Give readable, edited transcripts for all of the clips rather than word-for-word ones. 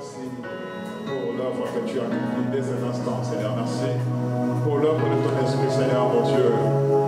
Merci pour l'œuvre que tu as accomplie dès cet instant, Seigneur. Merci pour l'œuvre de ton esprit, Seigneur, mon Dieu,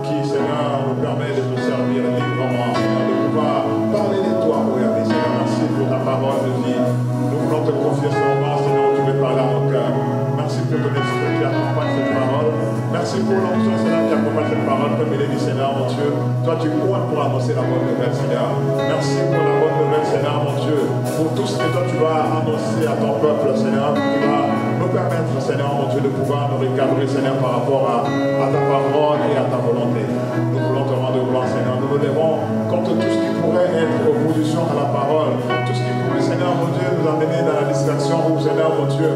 qui, Seigneur, nous permet de te servir librement, Seigneur, de pouvoir parler de toi, regardez, Seigneur. Merci pour ta parole de vie. Nous voulons te confier ce moment, Seigneur, tu veux parler à mon cœur. Merci pour ton esprit qui accompagne cette parole. Merci pour l'onction, Seigneur, qui accompagne cette parole. Comme il est dit, Seigneur, mon Dieu, toi tu comptes pour annoncer la bonne nouvelle, Seigneur. Merci pour la bonne nouvelle, Seigneur, mon Dieu, pour tout ce que toi tu vas annoncer à ton peuple, Seigneur, qui va nous permettre, Seigneur, mon Dieu, de pouvoir nous recadrer, Seigneur, par rapport à ta parole et à ta volonté. Nous voulons te rendre gloire, Seigneur. Nous nous lèvons contre tout ce qui pourrait être opposition à la parole, tout ce qui pourrait, Seigneur, mon Dieu, nous amener dans la distraction ou, Seigneur, mon Dieu,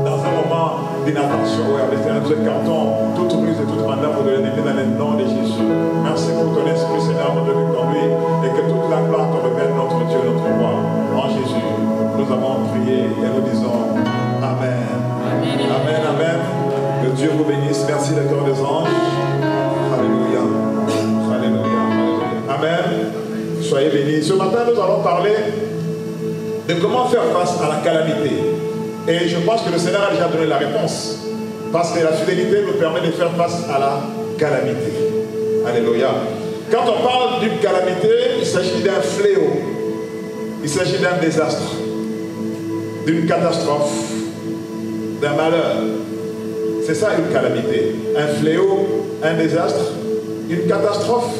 dans un moment d'inattention, ouais, Seigneur, nous écartons toute ruse et toute mandat pour de l'ennemi dans le nom de Jésus. Merci pour ton esprit, Seigneur, mon Dieu, qui conduit et que toute la gloire te revienne, notre Dieu, notre roi. En Jésus, nous avons prié et nous disons Amen. Amen. Amen, amen. Que Dieu vous bénisse. Merci, le cœur des anges. Alléluia. Alléluia. Alléluia. Amen. Soyez bénis. Ce matin, nous allons parler de comment faire face à la calamité. Et je pense que le Seigneur a déjà donné la réponse. Parce que la fidélité nous permet de faire face à la calamité. Alléluia. Quand on parle d'une calamité, il s'agit d'un fléau. Il s'agit d'un désastre, d'une catastrophe, d'un malheur. C'est ça une calamité. Un fléau, un désastre, une catastrophe,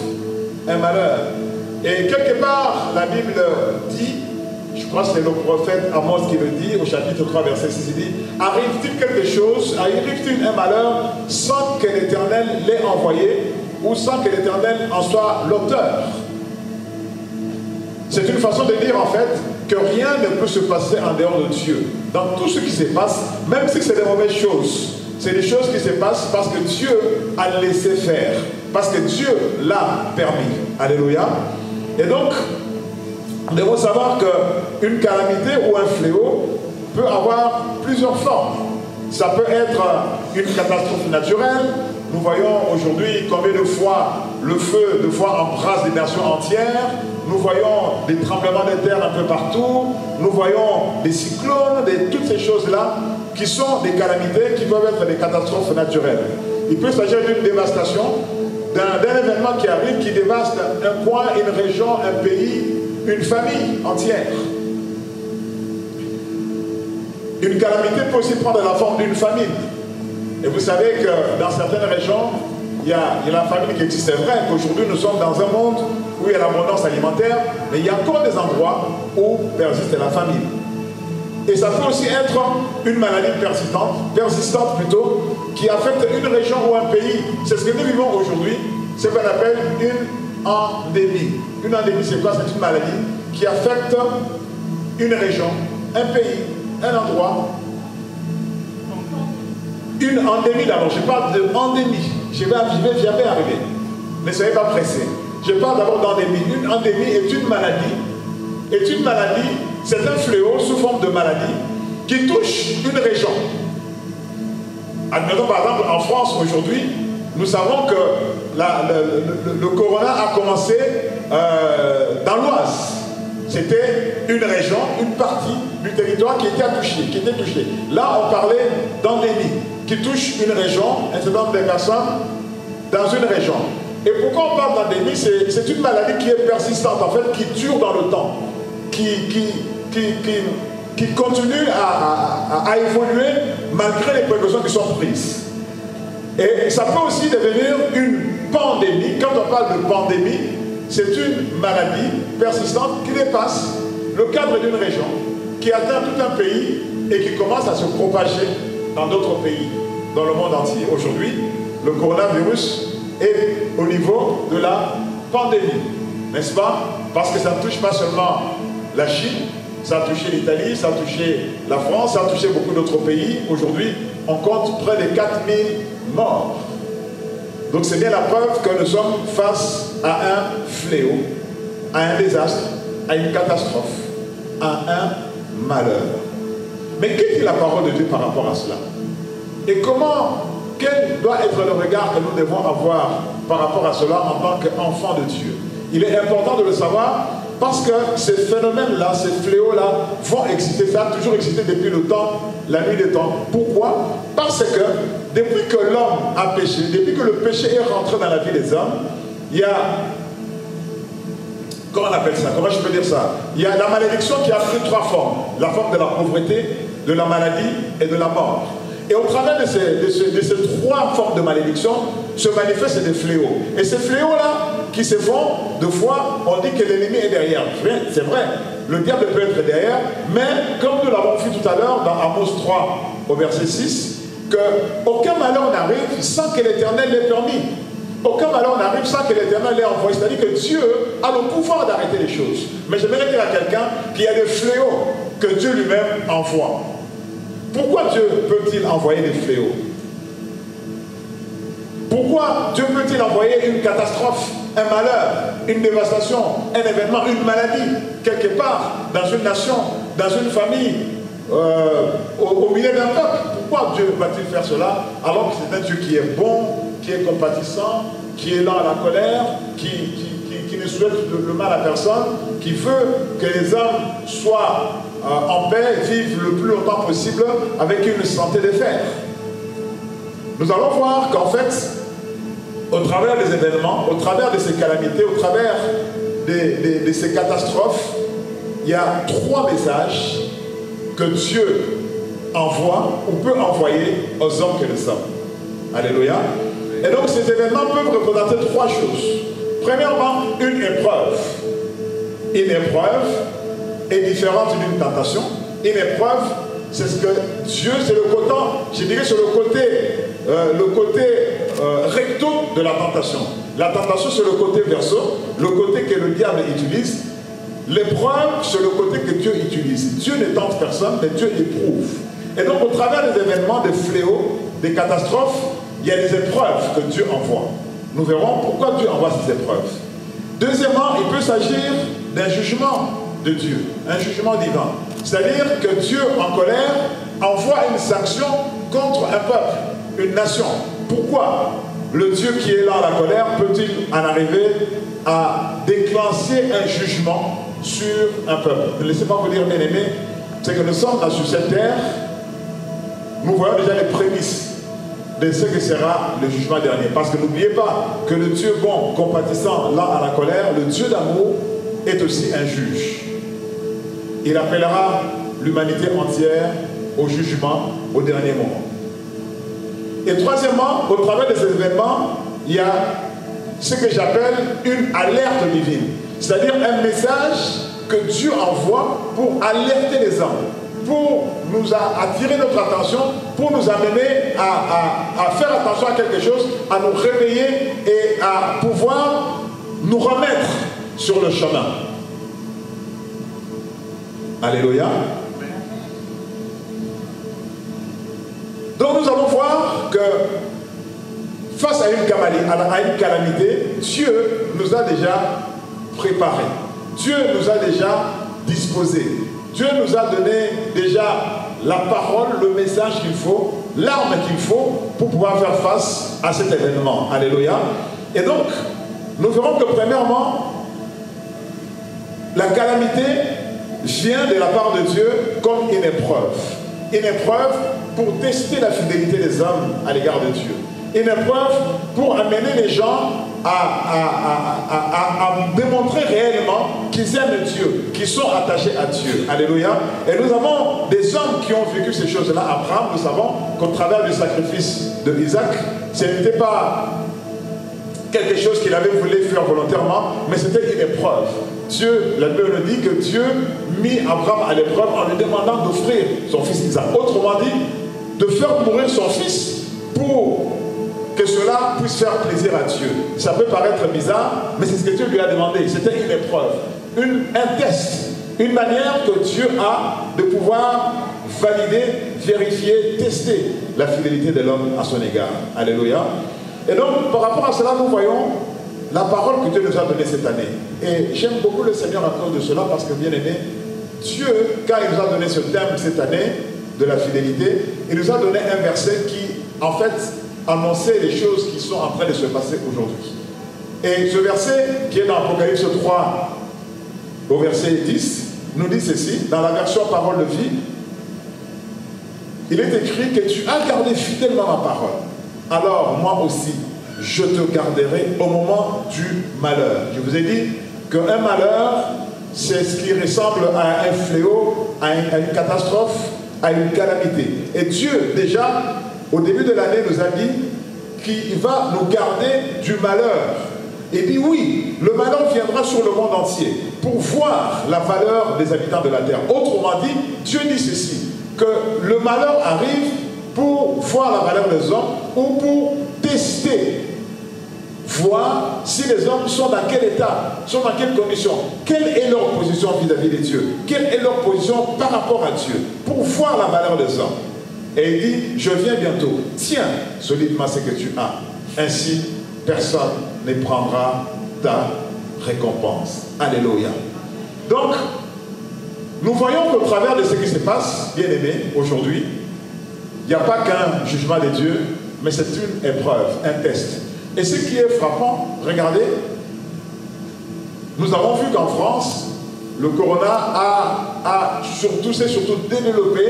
un malheur. Et quelque part, la Bible dit, je crois que c'est le prophète Amos qui le dit, au chapitre 3, verset 6, il dit, arrive-t-il quelque chose, arrive-t-il un malheur sans que l'Éternel l'ait envoyé ou sans que l'Éternel en soit l'auteur? C'est une façon de dire en fait que rien ne peut se passer en dehors de Dieu. Dans tout ce qui se passe, même si c'est des mauvaises choses, c'est des choses qui se passent parce que Dieu a laissé faire, parce que Dieu l'a permis. Alléluia. Et donc, nous devons savoir qu'une calamité ou un fléau peut avoir plusieurs formes. Ça peut être une catastrophe naturelle. Nous voyons aujourd'hui combien de fois le feu, de fois embrase des nations entières. Nous voyons des tremblements de terre un peu partout. Nous voyons des cyclones, toutes ces choses-là qui sont des calamités, qui peuvent être des catastrophes naturelles. Il peut s'agir d'une dévastation, d'un événement qui arrive, qui dévaste un coin, une région, un pays, une famille entière. Une calamité peut aussi prendre la forme d'une famine. Et vous savez que dans certaines régions, il y a la famine qui existe. C'est vrai qu'aujourd'hui nous sommes dans un monde où il y a l'abondance alimentaire, mais il y a encore des endroits où persiste la famine. Et ça peut aussi être une maladie persistante plutôt, qui affecte une région ou un pays. C'est ce que nous vivons aujourd'hui, c'est ce qu'on appelle une endémie. Une endémie, c'est quoi? C'est une maladie qui affecte une région, un pays, un endroit. Une endémie d'abord, je parle d'endémie. Je vais arriver. Ne soyez pas pressés. Je parle d'abord d'endémie. Une endémie est une maladie, c'est un fléau sous forme de maladie qui touche une région. Admettons par exemple en France aujourd'hui, nous savons que le corona a commencé dans l'Oise. C'était une région, une partie du territoire qui était touchée. Là, on parlait d'endémie, qui touche une région, un certain nombre de personnes dans une région. Et pourquoi on parle d'endémie? C'est une maladie qui est persistante, en fait, qui dure dans le temps, qui continue à évoluer malgré les précautions qui sont prises. Et ça peut aussi devenir une pandémie. Quand on parle de pandémie, c'est une maladie persistante qui dépasse le cadre d'une région, qui atteint tout un pays et qui commence à se propager dans d'autres pays, dans le monde entier. Aujourd'hui, le coronavirus est au niveau de la pandémie, n'est-ce pas? Parce que ça ne touche pas seulement la Chine, ça a touché l'Italie, ça a touché la France, ça a touché beaucoup d'autres pays. Aujourd'hui, on compte près de 4000 morts. Donc c'est bien la preuve que nous sommes face à un fléau, à un désastre, à une catastrophe, à un malheur. Mais qu'est-ce que la parole de Dieu par rapport à cela? Et quel doit être le regard que nous devons avoir par rapport à cela en tant qu'enfants de Dieu? Il est important de le savoir Parce que ces phénomènes-là, ces fléaux-là vont exister, ça a toujours existé depuis le temps, la nuit des temps. Pourquoi? Parce que depuis que l'homme a péché, depuis que le péché est rentré dans la vie des hommes, il y a, comment on appelle ça? Comment je peux dire ça? Il y a la malédiction qui a pris trois formes. La forme de la pauvreté, de la maladie et de la mort. Et au travers de ces trois formes de malédiction, se manifestent des fléaux. Et ces fléaux-là, qui se font, de fois, on dit que l'ennemi est derrière. C'est vrai, le diable peut être derrière, mais comme nous l'avons vu tout à l'heure dans Amos 3, au verset 6, qu'aucun malheur n'arrive sans que l'Éternel l'ait permis. Aucun malheur n'arrive sans que l'Éternel l'ait envoyé. C'est-à-dire que Dieu a le pouvoir d'arrêter les choses. Mais j'aimerais dire à quelqu'un qu'il y a des fléaux que Dieu lui-même envoie. Pourquoi Dieu peut-il envoyer des fléaux? Pourquoi Dieu peut-il envoyer une catastrophe, un malheur, une dévastation, un événement, une maladie, quelque part, dans une nation, dans une famille, au milieu d'un peuple? Pourquoi Dieu va-t-il faire cela alors que c'est un Dieu qui est bon, qui est compatissant, qui est lent à la colère, qui ne souhaite le mal à personne, qui veut que les hommes soient en paix, vivent le plus longtemps possible avec une santé de fer? Nous allons voir qu'en fait, au travers des événements, au travers de ces calamités, au travers de ces catastrophes, il y a trois messages que Dieu envoie ou peut envoyer aux hommes que nous sommes. Alléluia. Et donc ces événements peuvent représenter trois choses. Premièrement, une épreuve. Une épreuve est différente d'une tentation. Une épreuve, c'est ce que Dieu, c'est le côté, je dirais, c'est le côté recto de la tentation. La tentation, c'est le côté verso, le côté que le diable utilise. L'épreuve, c'est le côté que Dieu utilise. Dieu ne tente personne, mais Dieu éprouve. Et donc, au travers des événements, des fléaux, des catastrophes, il y a des épreuves que Dieu envoie. Nous verrons pourquoi Dieu envoie ces épreuves. Deuxièmement, il peut s'agir d'un jugement de Dieu, un jugement divin. C'est-à-dire que Dieu, en colère, envoie une sanction contre un peuple, une nation. Pourquoi le Dieu qui est là à la colère peut-il en arriver à déclencher un jugement sur un peuple? Ne laissez pas vous dire, bien aimé, c'est que nous sommes sur cette terre, nous voyons déjà les prémices de ce que sera le jugement dernier. Parce que n'oubliez pas que le Dieu bon, compatissant, là à la colère, le Dieu d'amour est aussi un juge. Il appellera l'humanité entière au jugement au dernier moment. Et troisièmement, au travers de ces événements, il y a ce que j'appelle une alerte divine. C'est-à-dire un message que Dieu envoie pour alerter les hommes, pour nous attirer notre attention, pour nous amener à faire attention à quelque chose, à nous réveiller et à pouvoir nous remettre sur le chemin. Alléluia. Donc nous allons voir que face à une calamité, Dieu nous a déjà préparés. Dieu nous a déjà disposés. Dieu nous a donné déjà la parole, le message qu'il faut, l'arme qu'il faut pour pouvoir faire face à cet événement. Alléluia. Et donc, nous verrons que premièrement, la calamité vient de la part de Dieu comme une épreuve. Une épreuve pour tester la fidélité des hommes à l'égard de Dieu. Une épreuve pour amener les gens à démontrer réellement qu'ils aiment Dieu, qu'ils sont attachés à Dieu. Alléluia. Et nous avons des hommes qui ont vécu ces choses-là. Abraham, nous savons qu'au travers du sacrifice de Isaac, ce n'était pas quelque chose qu'il avait voulu faire volontairement, mais c'était une épreuve. Dieu, la Bible nous dit que Dieu mit Abraham à l'épreuve en lui demandant d'offrir son fils Isaac. Autrement dit, de faire mourir son fils pour que cela puisse faire plaisir à Dieu. Ça peut paraître bizarre, mais c'est ce que Dieu lui a demandé. C'était une épreuve, un test, une manière que Dieu a de pouvoir valider, vérifier, tester la fidélité de l'homme à son égard. Alléluia. Et donc, par rapport à cela, nous voyons la parole que Dieu nous a donnée cette année. Et j'aime beaucoup le Seigneur à cause de cela, parce que, bien aimé, Dieu, quand il nous a donné ce thème cette année de la fidélité, il nous a donné un verset qui, en fait, annonçait les choses qui sont en train de se passer aujourd'hui. Et ce verset, qui est dans Apocalypse 3, au verset 10, nous dit ceci, dans la version parole de vie, il est écrit que tu as gardé fidèlement ma parole. Alors moi aussi, je te garderai au moment du malheur. Je vous ai dit qu'un malheur, c'est ce qui ressemble à un fléau, à une catastrophe, à une calamité. Et Dieu, déjà, au début de l'année, nous a dit qu'il va nous garder du malheur. Et dit oui, le malheur viendra sur le monde entier pour voir la valeur des habitants de la terre. Autrement dit, Dieu dit ceci, que le malheur arrive pour voir la valeur des hommes ou pour tester, voir si les hommes sont dans quel état, sont dans quelles conditions, quelle est leur position vis-à-vis de Dieu, quelle est leur position par rapport à Dieu, pour voir la valeur des hommes. Et il dit, je viens bientôt, tiens solidement ce que tu as, ainsi personne ne prendra ta récompense. Alléluia. Donc, nous voyons qu'au travers de ce qui se passe, bien aimés, aujourd'hui, il n'y a pas qu'un jugement de Dieu, mais c'est une épreuve, un test. Et ce qui est frappant, regardez, nous avons vu qu'en France, le corona s'est surtout développé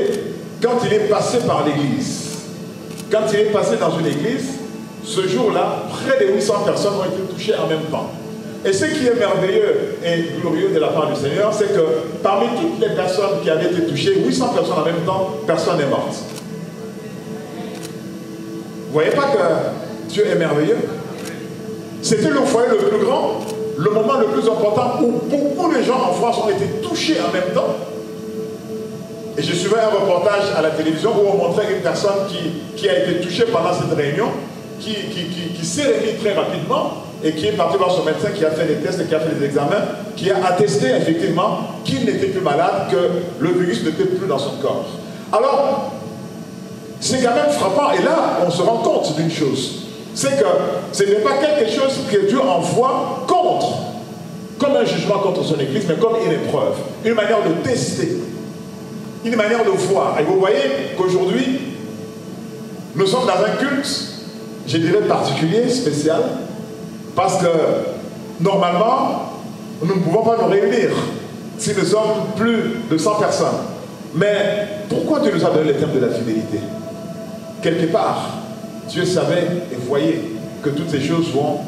quand il est passé par l'église. Quand il est passé dans une église, ce jour-là, près de 800 personnes ont été touchées en même temps. Et ce qui est merveilleux et glorieux de la part du Seigneur, c'est que parmi toutes les personnes qui avaient été touchées, 800 personnes en même temps, personne n'est morte. Vous ne voyez pas que Dieu est merveilleux? C'était le foyer le plus grand, le moment le plus important où beaucoup de gens en France ont été touchés en même temps. Et je suivais un reportage à la télévision où on montrait une personne qui a été touchée pendant cette réunion, qui s'est remis très rapidement et qui est parti voir son médecin, qui a fait les tests, qui a fait les examens, qui a attesté effectivement qu'il n'était plus malade, que le virus n'était plus dans son corps. Alors, c'est quand même frappant. Et là, on se rend compte d'une chose. C'est que ce n'est pas quelque chose que Dieu envoie contre, comme un jugement contre son Église, mais comme une épreuve, une manière de tester, une manière de voir. Et vous voyez qu'aujourd'hui, nous sommes dans un culte, je dirais particulier, spécial, parce que normalement, nous ne pouvons pas nous réunir si nous sommes plus de 100 personnes. Mais pourquoi Dieu nous a donné le thème de la fidélité? Quelque part, Dieu savait et voyait que toutes ces choses vont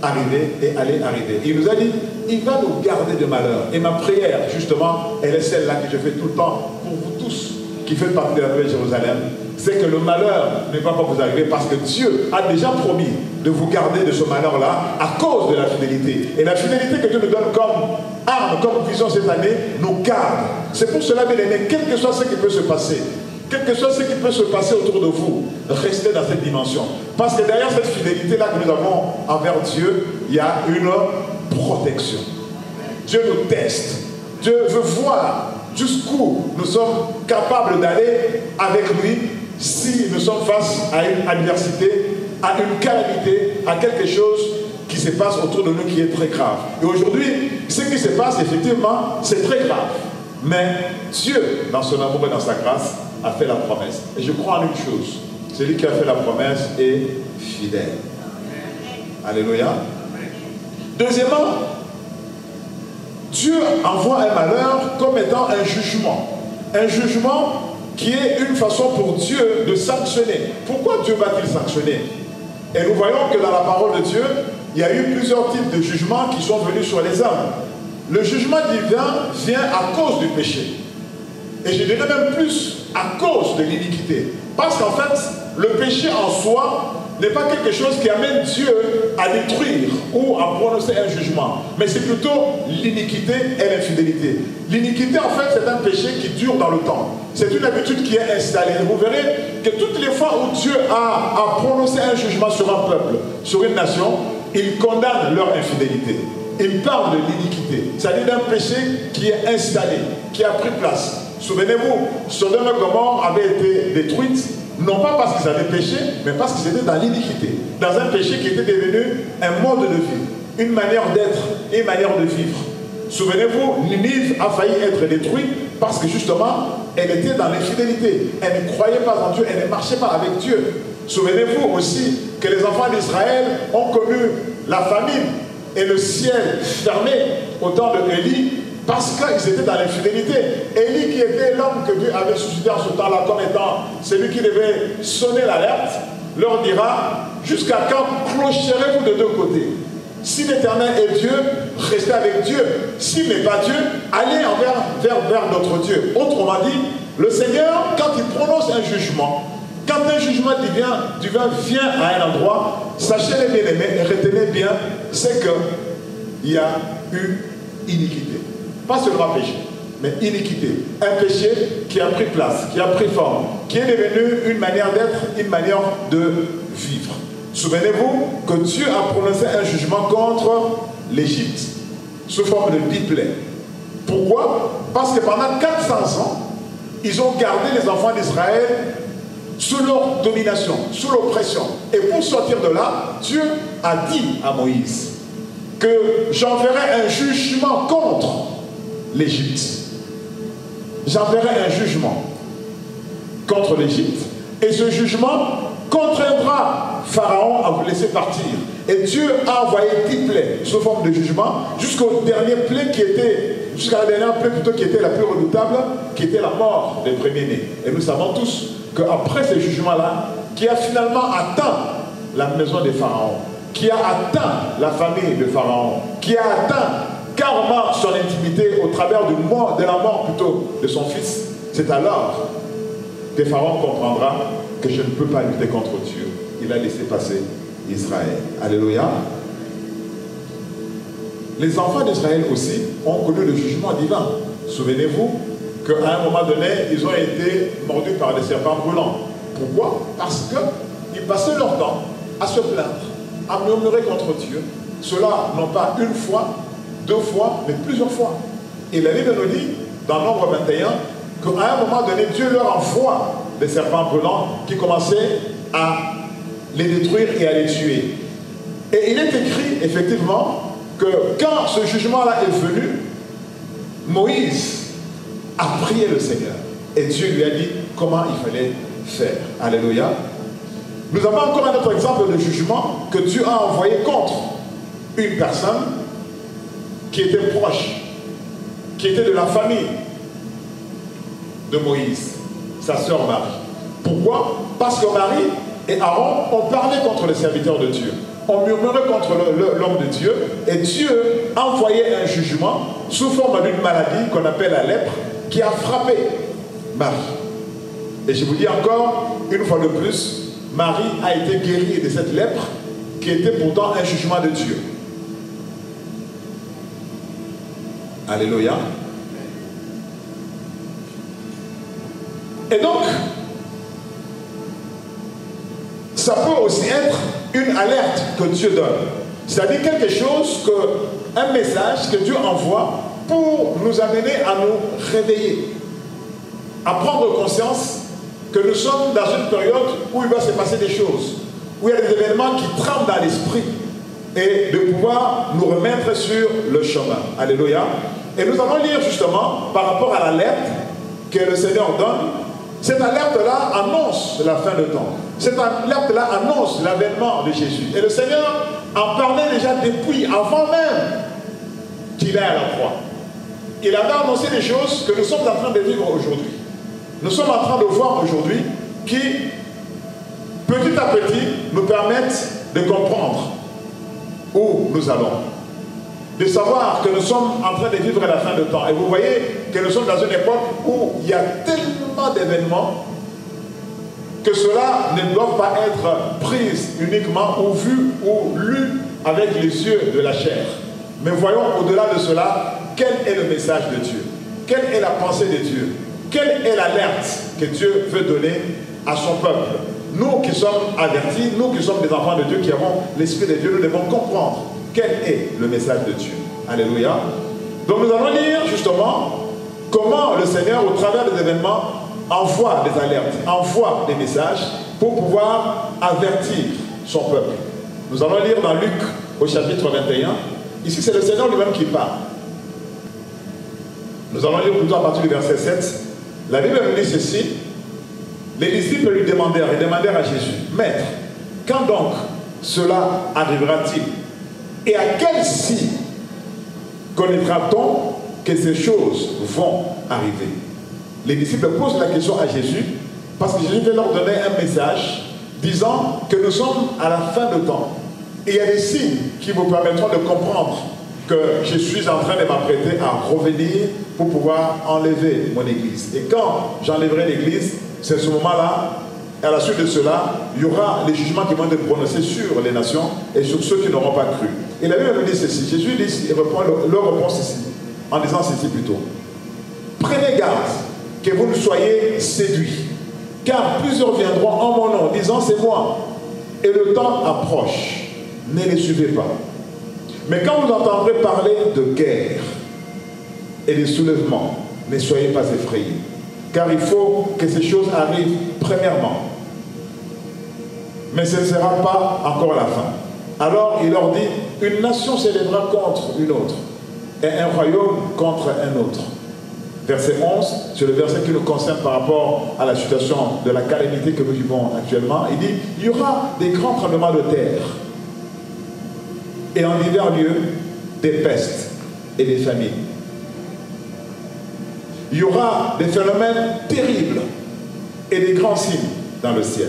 arriver et aller arriver. Il nous a dit, il va nous garder de malheur. Et ma prière, justement, elle est celle-là que je fais tout le temps pour vous tous qui faites partie de la Nouvelle Jérusalem. C'est que le malheur ne va pas vous arriver parce que Dieu a déjà promis de vous garder de ce malheur-là à cause de la fidélité. Et la fidélité que Dieu nous donne comme arme, comme vision cette année, nous garde. C'est pour cela, bien aimé, quel que soit ce qui peut se passer, quel que soit ce qui peut se passer autour de vous, restez dans cette dimension. Parce que derrière cette fidélité-là que nous avons envers Dieu, il y a une protection. Dieu nous teste. Dieu veut voir jusqu'où nous sommes capables d'aller avec lui si nous sommes face à une adversité, à une calamité, à quelque chose qui se passe autour de nous qui est très grave. Et aujourd'hui, ce qui se passe, effectivement, c'est très grave. Mais Dieu, dans son amour et dans sa grâce, a fait la promesse. Et je crois en une chose. Celui qui a fait la promesse est fidèle. Alléluia. Deuxièmement, Dieu envoie un malheur comme étant un jugement. Un jugement qui est une façon pour Dieu de sanctionner. Pourquoi Dieu va-t-il sanctionner? Et nous voyons que dans la parole de Dieu, il y a eu plusieurs types de jugements qui sont venus sur les hommes. Le jugement divin vient à cause du péché. Et je dirais même plus à cause de l'iniquité. Parce qu'en fait, le péché en soi n'est pas quelque chose qui amène Dieu à détruire ou à prononcer un jugement. Mais c'est plutôt l'iniquité et l'infidélité. L'iniquité, en fait, c'est un péché qui dure dans le temps. C'est une habitude qui est installée. Et vous verrez que toutes les fois où Dieu a prononcé un jugement sur un peuple, sur une nation, il condamne leur infidélité. Il parle de l'iniquité. C'est-à-dire d'un péché qui est installé, qui a pris place. Souvenez-vous, Sodome et Gomorrhe avaient été détruites, non pas parce qu'ils avaient péché, mais parce qu'ils étaient dans l'iniquité. Dans un péché qui était devenu un mode de vie, une manière d'être et une manière de vivre. Souvenez-vous, Ninive a failli être détruite parce que justement, elle était dans l'infidélité. Elle ne croyait pas en Dieu, elle ne marchait pas avec Dieu. Souvenez-vous aussi que les enfants d'Israël ont connu la famine et le ciel fermé au temps de Élie Parce qu'ils étaient dans l'infidélité. Élie, qui était l'homme que Dieu avait suscité en ce temps-là comme étant celui qui devait sonner l'alerte, leur dira: jusqu'à quand clocherez-vous de deux côtés? Si l'Éternel est Dieu, restez avec Dieu. S'il n'est pas Dieu, allez vers notre Dieu. Autrement dit, le Seigneur, quand il prononce un jugement, quand un jugement divin vient à un endroit, sachez-les bien aimés et retenez bien, c'est qu'il y a eu iniquité. Pas seulement péché, mais iniquité. Un péché qui a pris place, qui a pris forme, qui est devenu une manière d'être, une manière de vivre. Souvenez-vous que Dieu a prononcé un jugement contre l'Égypte, sous forme de 10 plaies. Pourquoi? Parce que pendant 400 ans, ils ont gardé les enfants d'Israël sous leur domination, sous l'oppression. Et pour sortir de là, Dieu a dit à Moïse que j'enverrai un jugement contre l'Égypte. J'enverrai un jugement contre l'Égypte. Et ce jugement contraindra Pharaon à vous laisser partir. Et Dieu a envoyé 10 plaies sous forme de jugement jusqu'au dernier plaie qui était, jusqu'à la dernière plaie plutôt qui était la plus redoutable, qui était la mort des premiers-nés. Et nous savons tous qu'après ce jugement-là, qui a finalement atteint la maison des pharaons, qui a atteint la famille de Pharaon, qui a atteint carrément son intimité au travers de la mort plutôt de son fils, c'est alors que Pharaon comprendra que je ne peux pas lutter contre Dieu. Il a laissé passer Israël. Alléluia. Les enfants d'Israël aussi ont connu le jugement divin. Souvenez-vous qu'à un moment donné, ils ont été mordus par des serpents brûlants. Pourquoi? Parce qu'ils passaient leur temps à se plaindre, à murmurer contre Dieu. Cela, non pas une fois, 2 fois, mais plusieurs fois. Et la Bible nous dit, dans Nombre 21, qu'à un moment donné, Dieu leur envoie des serpents brûlants qui commençaient à les détruire et à les tuer. Et il est écrit, effectivement, que quand ce jugement-là est venu, Moïse a prié le Seigneur. Et Dieu lui a dit comment il fallait faire. Alléluia. Nous avons encore un autre exemple de jugement que Dieu a envoyé contre une personne qui était proche, qui était de la famille de Moïse, sa sœur Marie. Pourquoi? Parce que Marie et Aaron ont parlé contre les serviteurs de Dieu. On murmurait contre l'homme de Dieu, et Dieu a envoyé un jugement sous forme d'une maladie qu'on appelle la lèpre, qui a frappé Marie. Et je vous dis encore, une fois de plus, Marie a été guérie de cette lèpre, qui était pourtant un jugement de Dieu. Alléluia. Et donc, ça peut aussi être une alerte que Dieu donne. C'est-à-dire quelque chose, un message que Dieu envoie pour nous amener à nous réveiller, à prendre conscience que nous sommes dans une période où il va se passer des choses, où il y a des événements qui tremblent dans l'esprit, et de pouvoir nous remettre sur le chemin. Alléluia. Et nous allons lire justement par rapport à l'alerte que le Seigneur donne. Cette alerte-là annonce la fin de temps. Cette alerte-là annonce l'avènement de Jésus. Et le Seigneur en parlait déjà depuis, avant même qu'il est à la croix. Il avait annoncé des choses que nous sommes en train de vivre aujourd'hui. Nous sommes en train de voir aujourd'hui qui, petit à petit, nous permettent de comprendre où nous allons. De savoir que nous sommes en train de vivre à la fin de temps. Et vous voyez que nous sommes dans une époque où il y a tellement d'événements que cela ne doit pas être pris uniquement ou vu ou lu avec les yeux de la chair. Mais voyons au-delà de cela, quel est le message de Dieu? Quelle est la pensée de Dieu? Quelle est l'alerte que Dieu veut donner à son peuple? Nous qui sommes avertis, nous qui sommes des enfants de Dieu, qui avons l'Esprit de Dieu, nous devons comprendre quel est le message de Dieu. Alléluia. Donc nous allons lire justement comment le Seigneur, au travers des événements, envoie des alertes, envoie des messages pour pouvoir avertir son peuple. Nous allons lire dans Luc au chapitre 21. Ici, c'est le Seigneur lui-même qui parle. Nous allons lire plutôt à partir du verset 7. La Bible nous dit ceci. Les disciples lui demandèrent à Jésus, « Maître, quand donc cela arrivera-t-il? Et à quel signe connaîtra-t-on que ces choses vont arriver. Les disciples posent la question à Jésus parce que Jésus veut leur donner un message disant que nous sommes à la fin de temps. Et il y a des signes qui vous permettront de comprendre que je suis en train de m'apprêter à revenir pour pouvoir enlever mon église. Et quand j'enlèverai l'église, c'est ce moment-là, à la suite de cela, il y aura les jugements qui vont être prononcés sur les nations et sur ceux qui n'auront pas cru. Et la Bible nous dit ceci, Jésus dit, il reprend leur réponse ici, en disant ceci plutôt. Prenez garde que vous ne soyez séduits, car plusieurs viendront en mon nom, disant c'est moi, et le temps approche. Ne les suivez pas. Mais quand vous entendrez parler de guerre et de soulèvement, ne soyez pas effrayés. Car il faut que ces choses arrivent premièrement. Mais ce ne sera pas encore la fin. Alors il leur dit, une nation s'élèvera contre une autre, et un royaume contre un autre. Verset 11, c'est le verset qui nous concerne par rapport à la situation de la calamité que nous vivons actuellement. Il dit, il y aura des grands tremblements de terre. Et en divers lieux, des pestes et des famines. Il y aura des phénomènes terribles et des grands signes dans le ciel.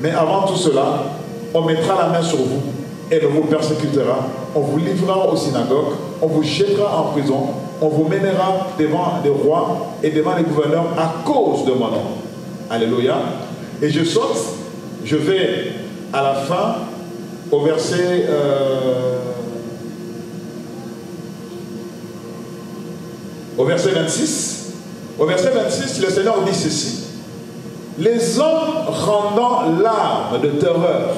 Mais avant tout cela, on mettra la main sur vous et on vous persécutera, on vous livrera aux synagogues, on vous jettera en prison, on vous mènera devant des rois et devant les gouverneurs à cause de mon nom. Alléluia. Et je saute, je vais à la fin au verset au verset 26. Au verset 26, le Seigneur dit ceci. Les hommes rendant l'arme de terreur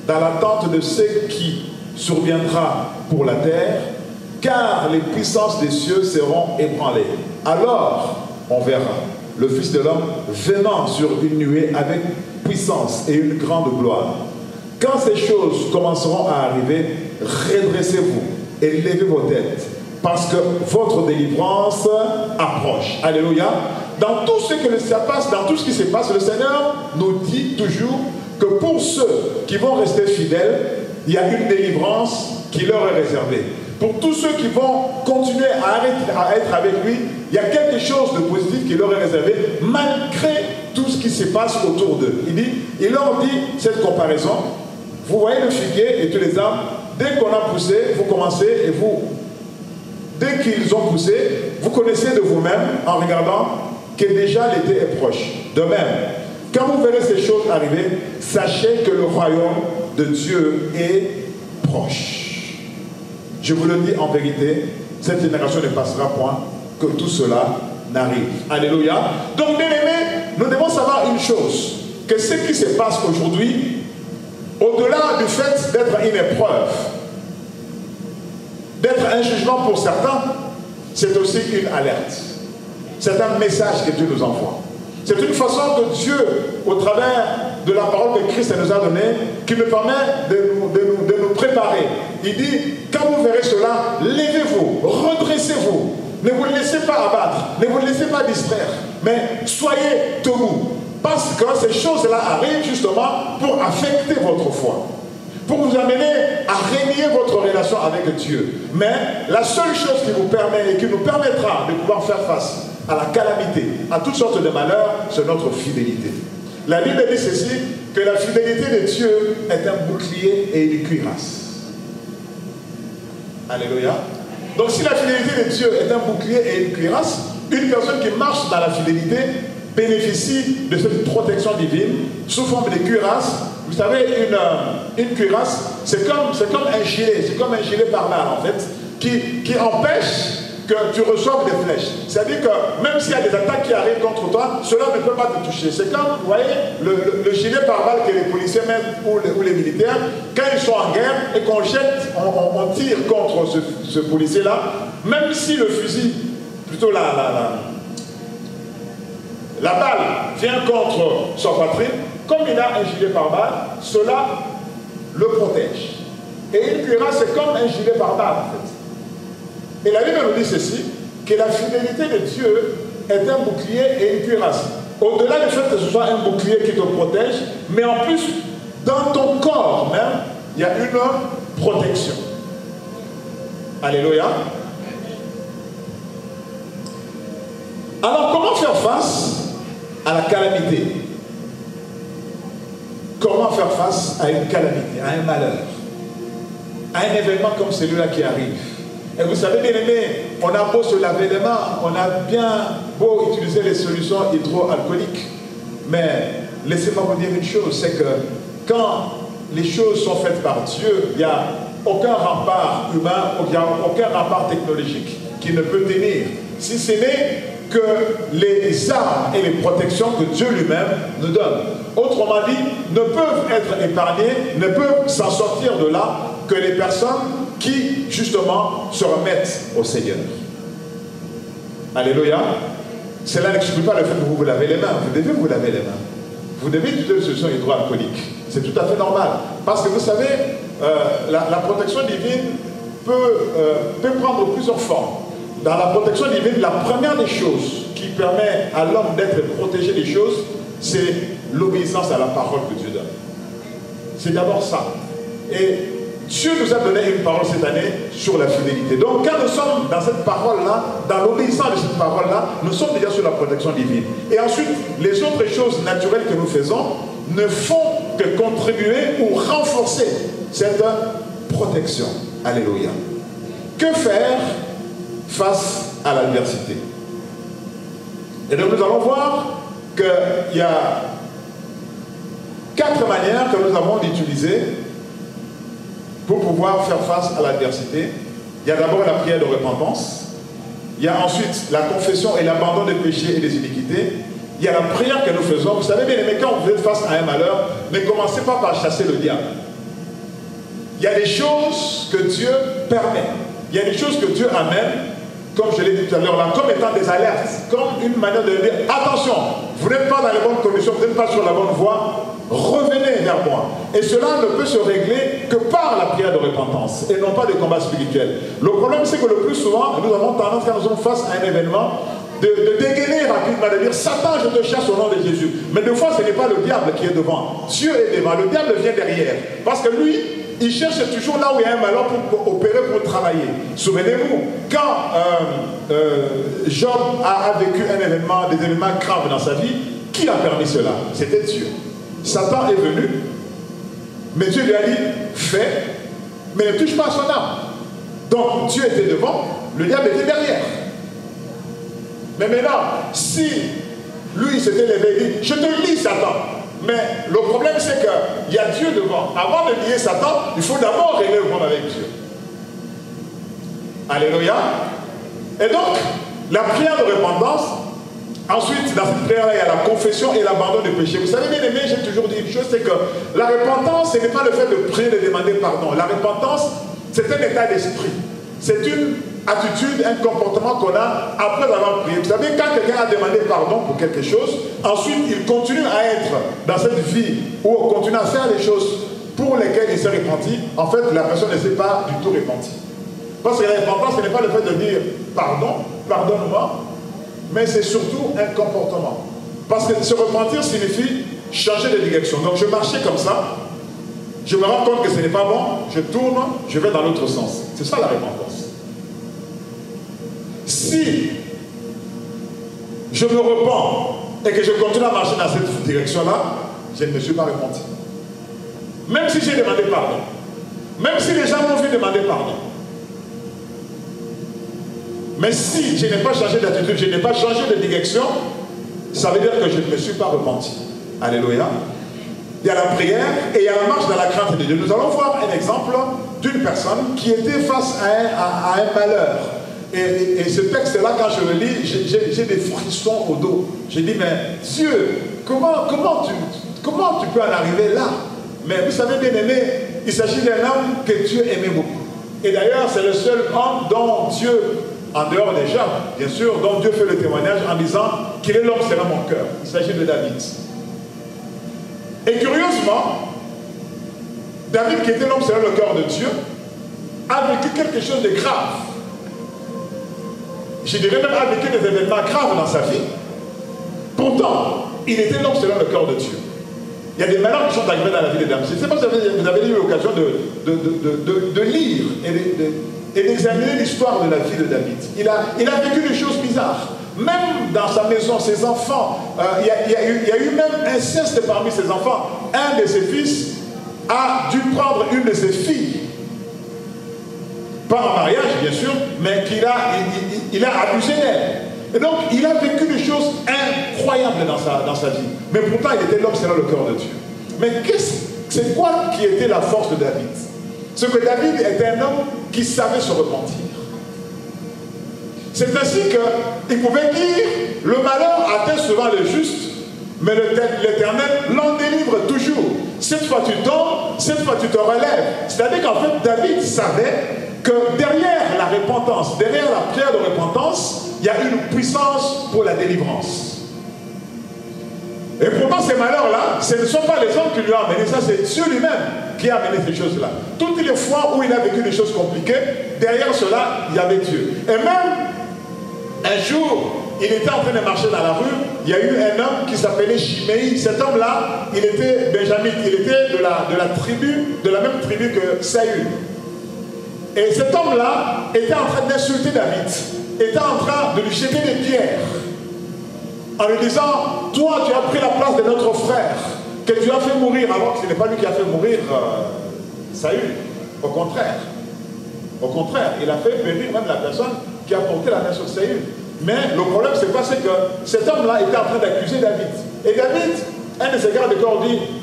dans l'attente de ce qui surviendra pour la terre, car les puissances des cieux seront ébranlées. Alors, on verra le Fils de l'homme venant sur une nuée avec puissance et une grande gloire. Quand ces choses commenceront à arriver, redressez-vous et levez vos têtes, parce que votre délivrance approche. Alléluia. Dans tout ce que ça passe, dans tout ce qui se passe, le Seigneur nous dit toujours que pour ceux qui vont rester fidèles, il y a une délivrance qui leur est réservée. Pour tous ceux qui vont continuer à être avec lui, il y a quelque chose de positif qui leur est réservé, malgré tout ce qui se passe autour d'eux. Il leur dit cette comparaison. Vous voyez le figuier et tous les arbres, dès qu'on a poussé, vous commencez et vous, dès qu'ils ont poussé, vous connaissez de vous-même en regardant que déjà l'été est proche. De même, quand vous verrez ces choses arriver, sachez que le royaume de Dieu est proche. Je vous le dis en vérité, cette génération ne passera point que tout cela n'arrive. Alléluia. Donc, bien aimés, nous devons savoir une chose, que ce qui se passe aujourd'hui, au-delà du fait d'être une épreuve, d'être un jugement pour certains, c'est aussi une alerte. C'est un message que Dieu nous envoie. C'est une façon que Dieu, au travers de la parole que Christ nous a donnée, qui nous permet de nous préparer. Il dit, quand vous verrez cela, levez-vous, redressez-vous. Ne vous laissez pas abattre, ne vous laissez pas distraire, mais soyez debout. Parce que ces choses-là arrivent justement pour affecter votre foi, pour vous amener à régner votre relation avec Dieu. Mais la seule chose qui vous permet et qui nous permettra de pouvoir faire face à la calamité, à toutes sortes de malheurs, c'est notre fidélité. La Bible dit ceci, que la fidélité de Dieu est un bouclier et une cuirasse. Alléluia. Donc si la fidélité de Dieu est un bouclier et une cuirasse, une personne qui marche dans la fidélité bénéficie de cette protection divine sous forme de cuirasse. Vous savez, une cuirasse, c'est comme un gilet, c'est comme un gilet pare-balles en fait, qui empêche que tu reçoives des flèches. C'est-à-dire que même s'il y a des attaques qui arrivent contre toi, cela ne peut pas te toucher. C'est comme, vous voyez, le gilet pare-balles que les policiers mettent ou les militaires, quand ils sont en guerre et qu'on jette, on tire contre ce policier-là, même si le fusil, plutôt la balle vient contre son poitrine, comme il a un gilet pare-balles, cela le protège. Et une cuirasse, c'est comme un gilet pare-balles en fait. Et la Bible nous dit ceci, que la fidélité de Dieu est un bouclier et une cuirasse. Au-delà du fait que ce soit un bouclier qui te protège, mais en plus, dans ton corps même, il y a une protection. Alléluia. Alors, comment faire face à la calamité? Comment faire face à une calamité, à un malheur, à un événement comme celui-là qui arrive? Et vous savez, bien aimé, on a beau se laver les mains, on a bien beau utiliser les solutions hydroalcooliques, mais laissez-moi vous dire une chose, c'est que quand les choses sont faites par Dieu, il n'y a aucun rempart humain, il n'y a aucun rempart technologique qui ne peut tenir, si ce n'est que les armes et les protections que Dieu lui-même nous donne. Autrement dit, ne peuvent être épargnés, ne peuvent s'en sortir de là que les personnes qui, justement, se remettent au Seigneur. Alléluia. Cela n'exclut pas le fait que vous vous lavez les mains. Vous devez vous laver les mains. Vous devez utiliser une solution hydroalcoolique. C'est tout à fait normal. Parce que vous savez, la protection divine peut prendre plusieurs formes. Dans la protection divine, la première des choses qui permet à l'homme d'être protégé des choses, c'est l'obéissance à la parole que Dieu donne. C'est d'abord ça. Et Dieu nous a donné une parole cette année sur la fidélité. Donc quand nous sommes dans cette parole-là, dans l'obéissance de cette parole-là, nous sommes déjà sur la protection divine. Et ensuite, les autres choses naturelles que nous faisons ne font que contribuer ou renforcer cette protection. Alléluia. Que faire face à l'adversité? Et donc nous allons voir qu'il y a 4 manières que nous avons d'utiliser pour pouvoir faire face à l'adversité. Il y a d'abord la prière de repentance. Il y a ensuite la confession et l'abandon des péchés et des iniquités. Il y a la prière que nous faisons. Vous savez bien aimé, quand vous êtes face à un malheur, ne commencez pas par chasser le diable. Il y a des choses que Dieu permet. Il y a des choses que Dieu amène, comme je l'ai dit tout à l'heure, là, comme étant des alertes, comme une manière de dire, attention, vous n'êtes pas dans les bonnes conditions, vous n'êtes pas sur la bonne voie, revenez vers moi. Et cela ne peut se régler que par la prière de repentance, et non pas des combats spirituels. Le problème, c'est que le plus souvent, nous avons tendance, quand nous sommes face à un événement, de dégainer rapidement, de dire, Satan, je te chasse au nom de Jésus. Mais des fois, ce n'est pas le diable qui est devant. Dieu est devant, le diable vient derrière. Parce que lui, il cherche toujours là où il y a un malheur pour opérer, pour travailler. Souvenez-vous, quand Job a vécu un événement, des événements graves dans sa vie, qui a permis cela? C'était Dieu. Satan est venu, mais Dieu lui a dit, fais, mais ne touche pas à son âme. Donc Dieu était devant, le diable était derrière. Mais maintenant, si lui s'était levé et dit, je te lie Satan. Mais le problème c'est qu'il y a Dieu devant. Avant de lier Satan, il faut d'abord régler le problème avec Dieu. Alléluia. Et donc, la prière de repentance, ensuite, dans cette prière-là, il y a la confession et l'abandon du péché. Vous savez, bien aimé, j'ai toujours dit une chose, c'est que la repentance, ce n'est pas le fait de prier, de demander pardon. La repentance, c'est un état d'esprit. C'est une attitude, un comportement qu'on a après avoir prié. Vous savez, quand quelqu'un a demandé pardon pour quelque chose, ensuite il continue à être dans cette vie où on continue à faire les choses pour lesquelles il s'est repenti, en fait la personne ne s'est pas du tout repentie. Parce que la repentance, ce n'est pas le fait de dire pardon, pardonne-moi, mais c'est surtout un comportement. Parce que se repentir signifie changer de direction. Donc je marchais comme ça, je me rends compte que ce n'est pas bon, je tourne, je vais dans l'autre sens. C'est ça la repentance. Si je me repens et que je continue à marcher dans cette direction-là, je ne me suis pas repenti. Même si j'ai demandé pardon. Même si les gens m'ont vu demander pardon. Mais si je n'ai pas changé d'attitude, je n'ai pas changé de direction, ça veut dire que je ne me suis pas repenti. Alléluia. Il y a la prière et il y a la marche dans la crainte de Dieu. Nous allons voir un exemple d'une personne qui était face à un malheur. Et ce texte-là, quand je le lis, j'ai des frissons au dos. Je dis, mais Dieu, comment tu peux en arriver là? Mais vous savez, bien aimé, il s'agit d'un homme que Dieu aimait beaucoup. Et d'ailleurs, c'est le seul homme dont Dieu, en dehors des gens, bien sûr, dont Dieu fait le témoignage en disant qu'il est l'homme selon mon cœur. Il s'agit de David. Et curieusement, David, qui était l'homme selon le cœur de Dieu, a vécu quelque chose de grave. Je dirais même a vécu des événements graves dans sa vie. Pourtant, il était l'homme selon le cœur de Dieu. Il y a des malheurs qui sont arrivés dans la vie de David. Je ne sais pas si vous avez eu l'occasion de lire et d'examiner l'histoire de la vie de David. Il a vécu des choses bizarres. Même dans sa maison, ses enfants, il y a eu même inceste parmi ses enfants. Un de ses fils a dû prendre une de ses filles. Pas en mariage, bien sûr, mais il a abusé d'elle. Et donc, il a vécu des choses incroyables dans sa vie. Mais pourtant, il était l'homme selon le cœur de Dieu. Mais c'est quoi qui était la force de David? C'est que David était un homme qui savait se repentir. C'est ainsi qu'il pouvait dire, le malheur atteint souvent le juste, mais l'Éternel l'en délivre toujours. Cette fois tu tombes, cette fois tu te relèves. C'est-à-dire qu'en fait, David savait que derrière la repentance, derrière la prière de repentance, il y a une puissance pour la délivrance. Et pourtant, ces malheurs-là, ce ne sont pas les hommes qui lui ont amené ça, c'est Dieu lui-même qui a amené ces choses-là. Toutes les fois où il a vécu des choses compliquées, derrière cela, il y avait Dieu. Et même un jour, il était en train de marcher dans la rue, il y a eu un homme qui s'appelait Shimei. Cet homme-là, il était benjamite, il était de la même tribu que Saül. Et cet homme-là était en train d'insulter David, était en train de lui jeter des pierres, en lui disant, toi tu as pris la place de notre frère, que tu as fait mourir, alors que ce n'est pas lui qui a fait mourir Saül. Au contraire, il a fait périr même la personne qui a porté la main sur Saül. Mais le problème, c'est quoi? C'est que cet homme-là était en train d'accuser David. Et David, un de ses gardes de corps,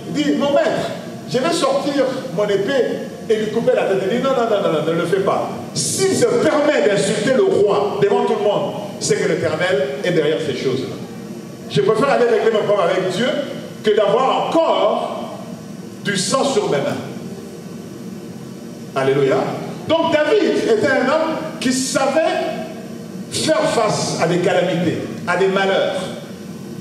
dit, mon maître, je vais sortir mon épée et lui couper la tête. Il dit, non, ne le fais pas. S'il se permet d'insulter le roi devant tout le monde, c'est que l'Éternel est derrière ces choses-là. Je préfère aller régler mes problèmes avec Dieu que d'avoir encore du sang sur mes mains. Alléluia. Donc David était un homme qui savait faire face à des calamités, à des malheurs.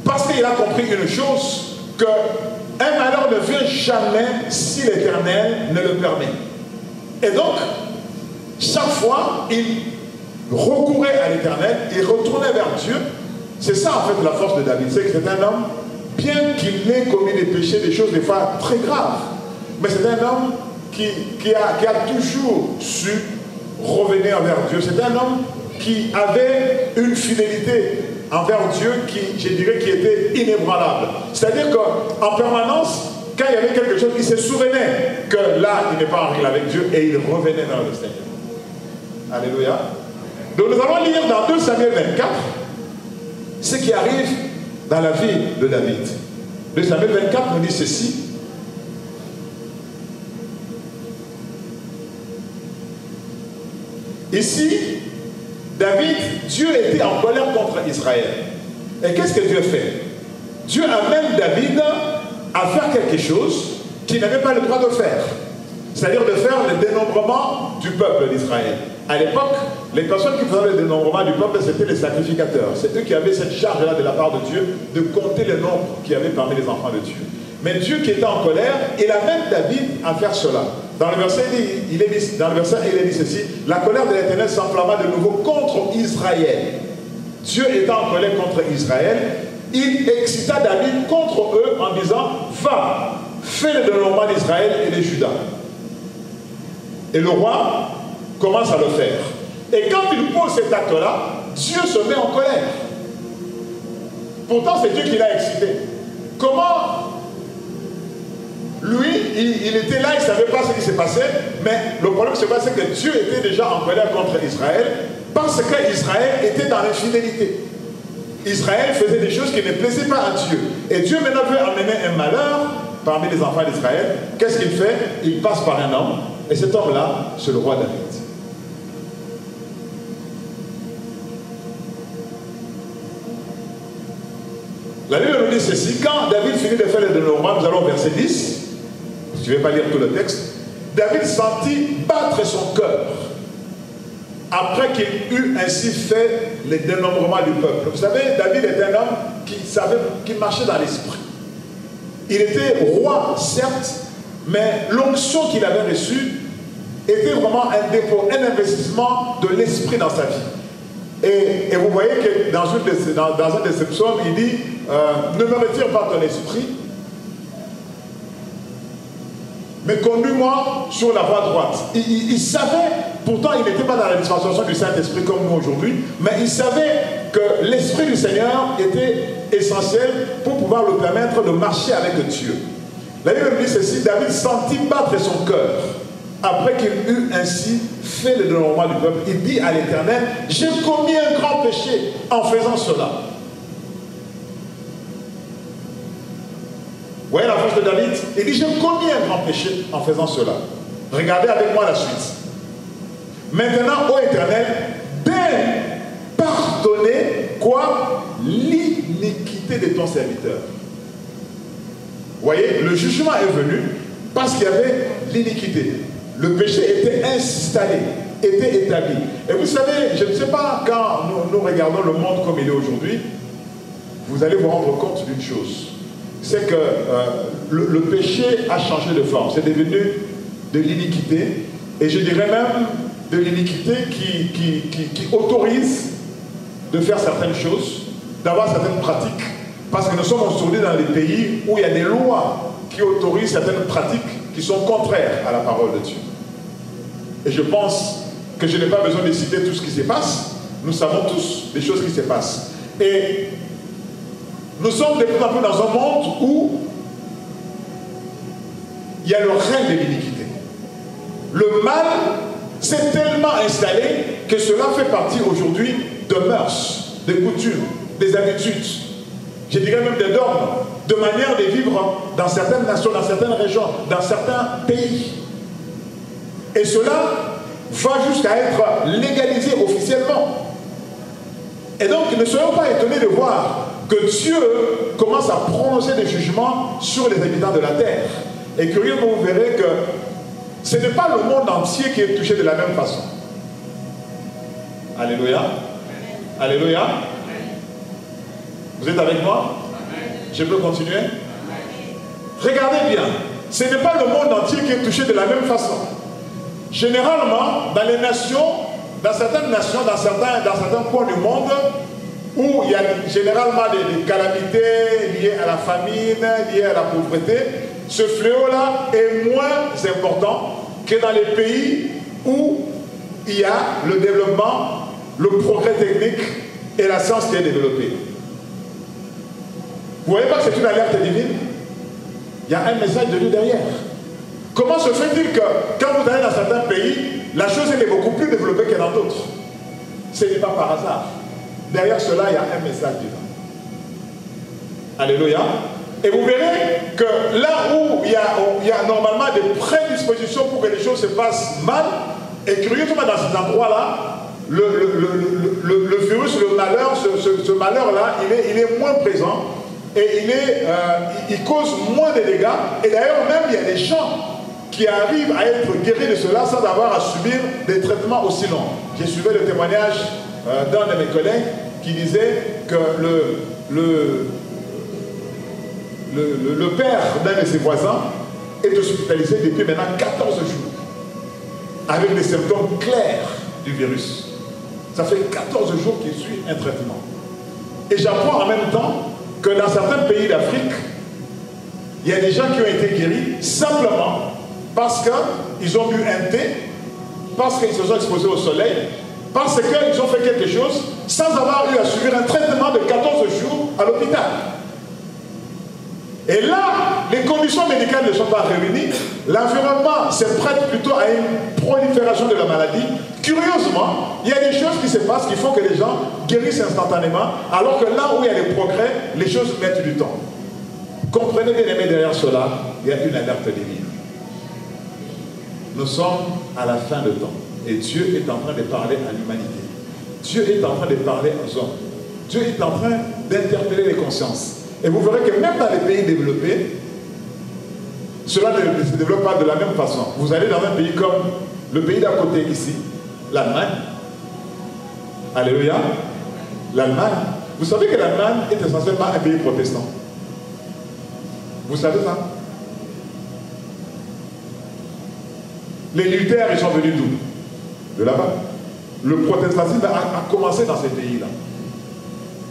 Parce qu'il a compris une chose, qu'un malheur ne vient jamais si l'Éternel ne le permet. Et donc, chaque fois, il recourait à l'Éternel, il retournait vers Dieu. C'est ça en fait la force de David, c'est que c'est un homme, bien qu'il ait commis des péchés, des choses des fois très graves, mais c'est un homme qui a toujours su revenir vers Dieu. C'est un homme qui avait une fidélité envers Dieu qui, je dirais, qui était inébranlable. C'est-à-dire qu'en permanence, quand il y avait quelque chose, il se souvenait que là, il n'est pas en règle avec Dieu et il revenait vers le Seigneur. Alléluia. Donc nous allons lire dans 2 Samuel 24 ce qui arrive dans la vie de David. 2 Samuel 24 nous dit ceci. Ici, David, Dieu était en colère contre Israël. Et qu'est-ce que Dieu fait? Dieu amène David à faire quelque chose qu'il n'avait pas le droit de faire. C'est-à-dire de faire le dénombrement du peuple d'Israël. À l'époque, les personnes qui faisaient le dénombrement du peuple, c'était les sacrificateurs. C'est eux qui avaient cette charge-là de la part de Dieu, de compter le nombre qu'il y avait parmi les enfants de Dieu. Mais Dieu qui était en colère, il amène David à faire cela. Dans le verset, il est dit ceci, la colère de l'Éternel s'enflamma de nouveau contre Israël. Dieu étant en colère contre Israël, il excita David contre eux en disant, va, fais le dénombrement d'Israël et de Juda. Et le roi commence à le faire. Et quand il pose cet acte-là, Dieu se met en colère. Pourtant, c'est Dieu qui l'a excité. Comment? Lui, il était là, il ne savait pas ce qui s'est passé, mais le problème, c'est que Dieu était déjà en colère contre Israël, parce qu'Israël était dans l'infidélité. Israël faisait des choses qui ne plaisaient pas à Dieu. Et Dieu maintenant veut amener un malheur parmi les enfants d'Israël. Qu'est-ce qu'il fait? Il passe par un homme, et cet homme-là, c'est le roi David. La Bible nous dit ceci, quand David finit de faire le dénombrement, nous allons au verset 10, je ne vais pas lire tout le texte, David sentit battre son cœur, après qu'il eut ainsi fait le dénombrement du peuple. Vous savez, David était un homme qui marchait dans l'esprit. Il était roi, certes, mais l'onction qu'il avait reçue était vraiment un dépôt, un investissement de l'esprit dans sa vie. Et vous voyez que dans un de ses psaumes, il dit ne me retire pas ton esprit, mais conduis-moi sur la voie droite. Il savait, pourtant il n'était pas dans la dispensation du Saint-Esprit comme nous aujourd'hui, mais il savait que l'Esprit du Seigneur était essentiel pour pouvoir le permettre de marcher avec Dieu. La Bible dit ceci, David sentit battre son cœur après qu'il eut ainsi fait le dénombrement du peuple. Il dit à l'Éternel, j'ai commis un grand péché en faisant cela. Vous voyez la force de David? Il dit, j'ai commis un grand péché en faisant cela. Regardez avec moi la suite. Maintenant, ô Éternel, daigne pardonner quoi? L'iniquité de ton serviteur. Vous voyez, le jugement est venu parce qu'il y avait l'iniquité. Le péché était installé, était établi. Et vous savez, je ne sais pas, quand nous regardons le monde comme il est aujourd'hui, vous allez vous rendre compte d'une chose. C'est que le péché a changé de forme. C'est devenu de l'iniquité. Et je dirais même de l'iniquité qui autorise de faire certaines choses, d'avoir certaines pratiques. Parce que nous sommes aujourd'hui dans les pays où il y a des lois qui autorisent certaines pratiques qui sont contraires à la parole de Dieu. Et je pense que je n'ai pas besoin de citer tout ce qui se passe. Nous savons tous les choses qui se passent. Et nous sommes de plus en plus dans un monde où il y a le règne de l'iniquité. Le mal s'est tellement installé que cela fait partie aujourd'hui de mœurs, de coutumes, des habitudes, je dirais même des normes, de manière de vivre dans certaines nations, dans certaines régions, dans certains pays. Et cela va jusqu'à être légalisé officiellement. Et donc, ne soyons pas étonnés de voir que Dieu commence à prononcer des jugements sur les habitants de la terre. Et curieusement, vous verrez que ce n'est pas le monde entier qui est touché de la même façon. Alléluia. Alléluia. Vous êtes avec moi? Je peux continuer? Regardez bien. Ce n'est pas le monde entier qui est touché de la même façon. Généralement, dans les nations, dans certaines nations, dans certains coins du monde, où il y a généralement des calamités liées à la famine, liées à la pauvreté, ce fléau-là est moins important que dans les pays où il y a le développement, le progrès technique et la science qui est développée. Vous ne voyez pas que c'est une alerte divine? Il y a un message de Dieu derrière. Comment se fait-il que quand vous allez dans certains pays, la chose est beaucoup plus développée que dans d'autres? Ce n'est pas par hasard. Derrière cela, il y a un message divin. Alléluia. Et vous verrez que là où il y a normalement des prédispositions pour que les choses se passent mal, et curieusement dans cet endroit-là, le virus, le malheur, ce malheur-là, il est moins présent et il cause moins de dégâts. Et d'ailleurs, même il y a des gens qui arrivent à être guéris de cela sans avoir à subir des traitements aussi longs. J'ai suivi le témoignage d'un de mes collègues qui disait que le père d'un de ses voisins est hospitalisé depuis maintenant 14 jours avec des symptômes clairs du virus. Ça fait 14 jours qu'il suit un traitement. Et j'apprends en même temps que dans certains pays d'Afrique, il y a des gens qui ont été guéris simplement parce qu'ils ont bu un thé, parce qu'ils se sont exposés au soleil, parce qu'ils ont fait quelque chose sans avoir eu à subir un traitement de 14 jours à l'hôpital. Et là, les conditions médicales ne sont pas réunies, l'environnement se prête plutôt à une prolifération de la maladie. Curieusement, il y a des choses qui se passent qui font que les gens guérissent instantanément, alors que là où il y a des progrès, les choses mettent du temps. Comprenez bien aimé, derrière cela, il y a une alerte divine. Nous sommes à la fin de temps. Et Dieu est en train de parler à l'humanité. Dieu est en train de parler aux hommes. Dieu est en train d'interpeller les consciences. Et vous verrez que même dans les pays développés, cela ne se développe pas de la même façon. Vous allez dans un pays comme le pays d'à côté ici, l'Allemagne. Alléluia. L'Allemagne. Vous savez que l'Allemagne est essentiellement un pays protestant. Vous savez ça? Les Luther, ils sont venus d'où? De là-bas. Le protestantisme a commencé dans ces pays-là.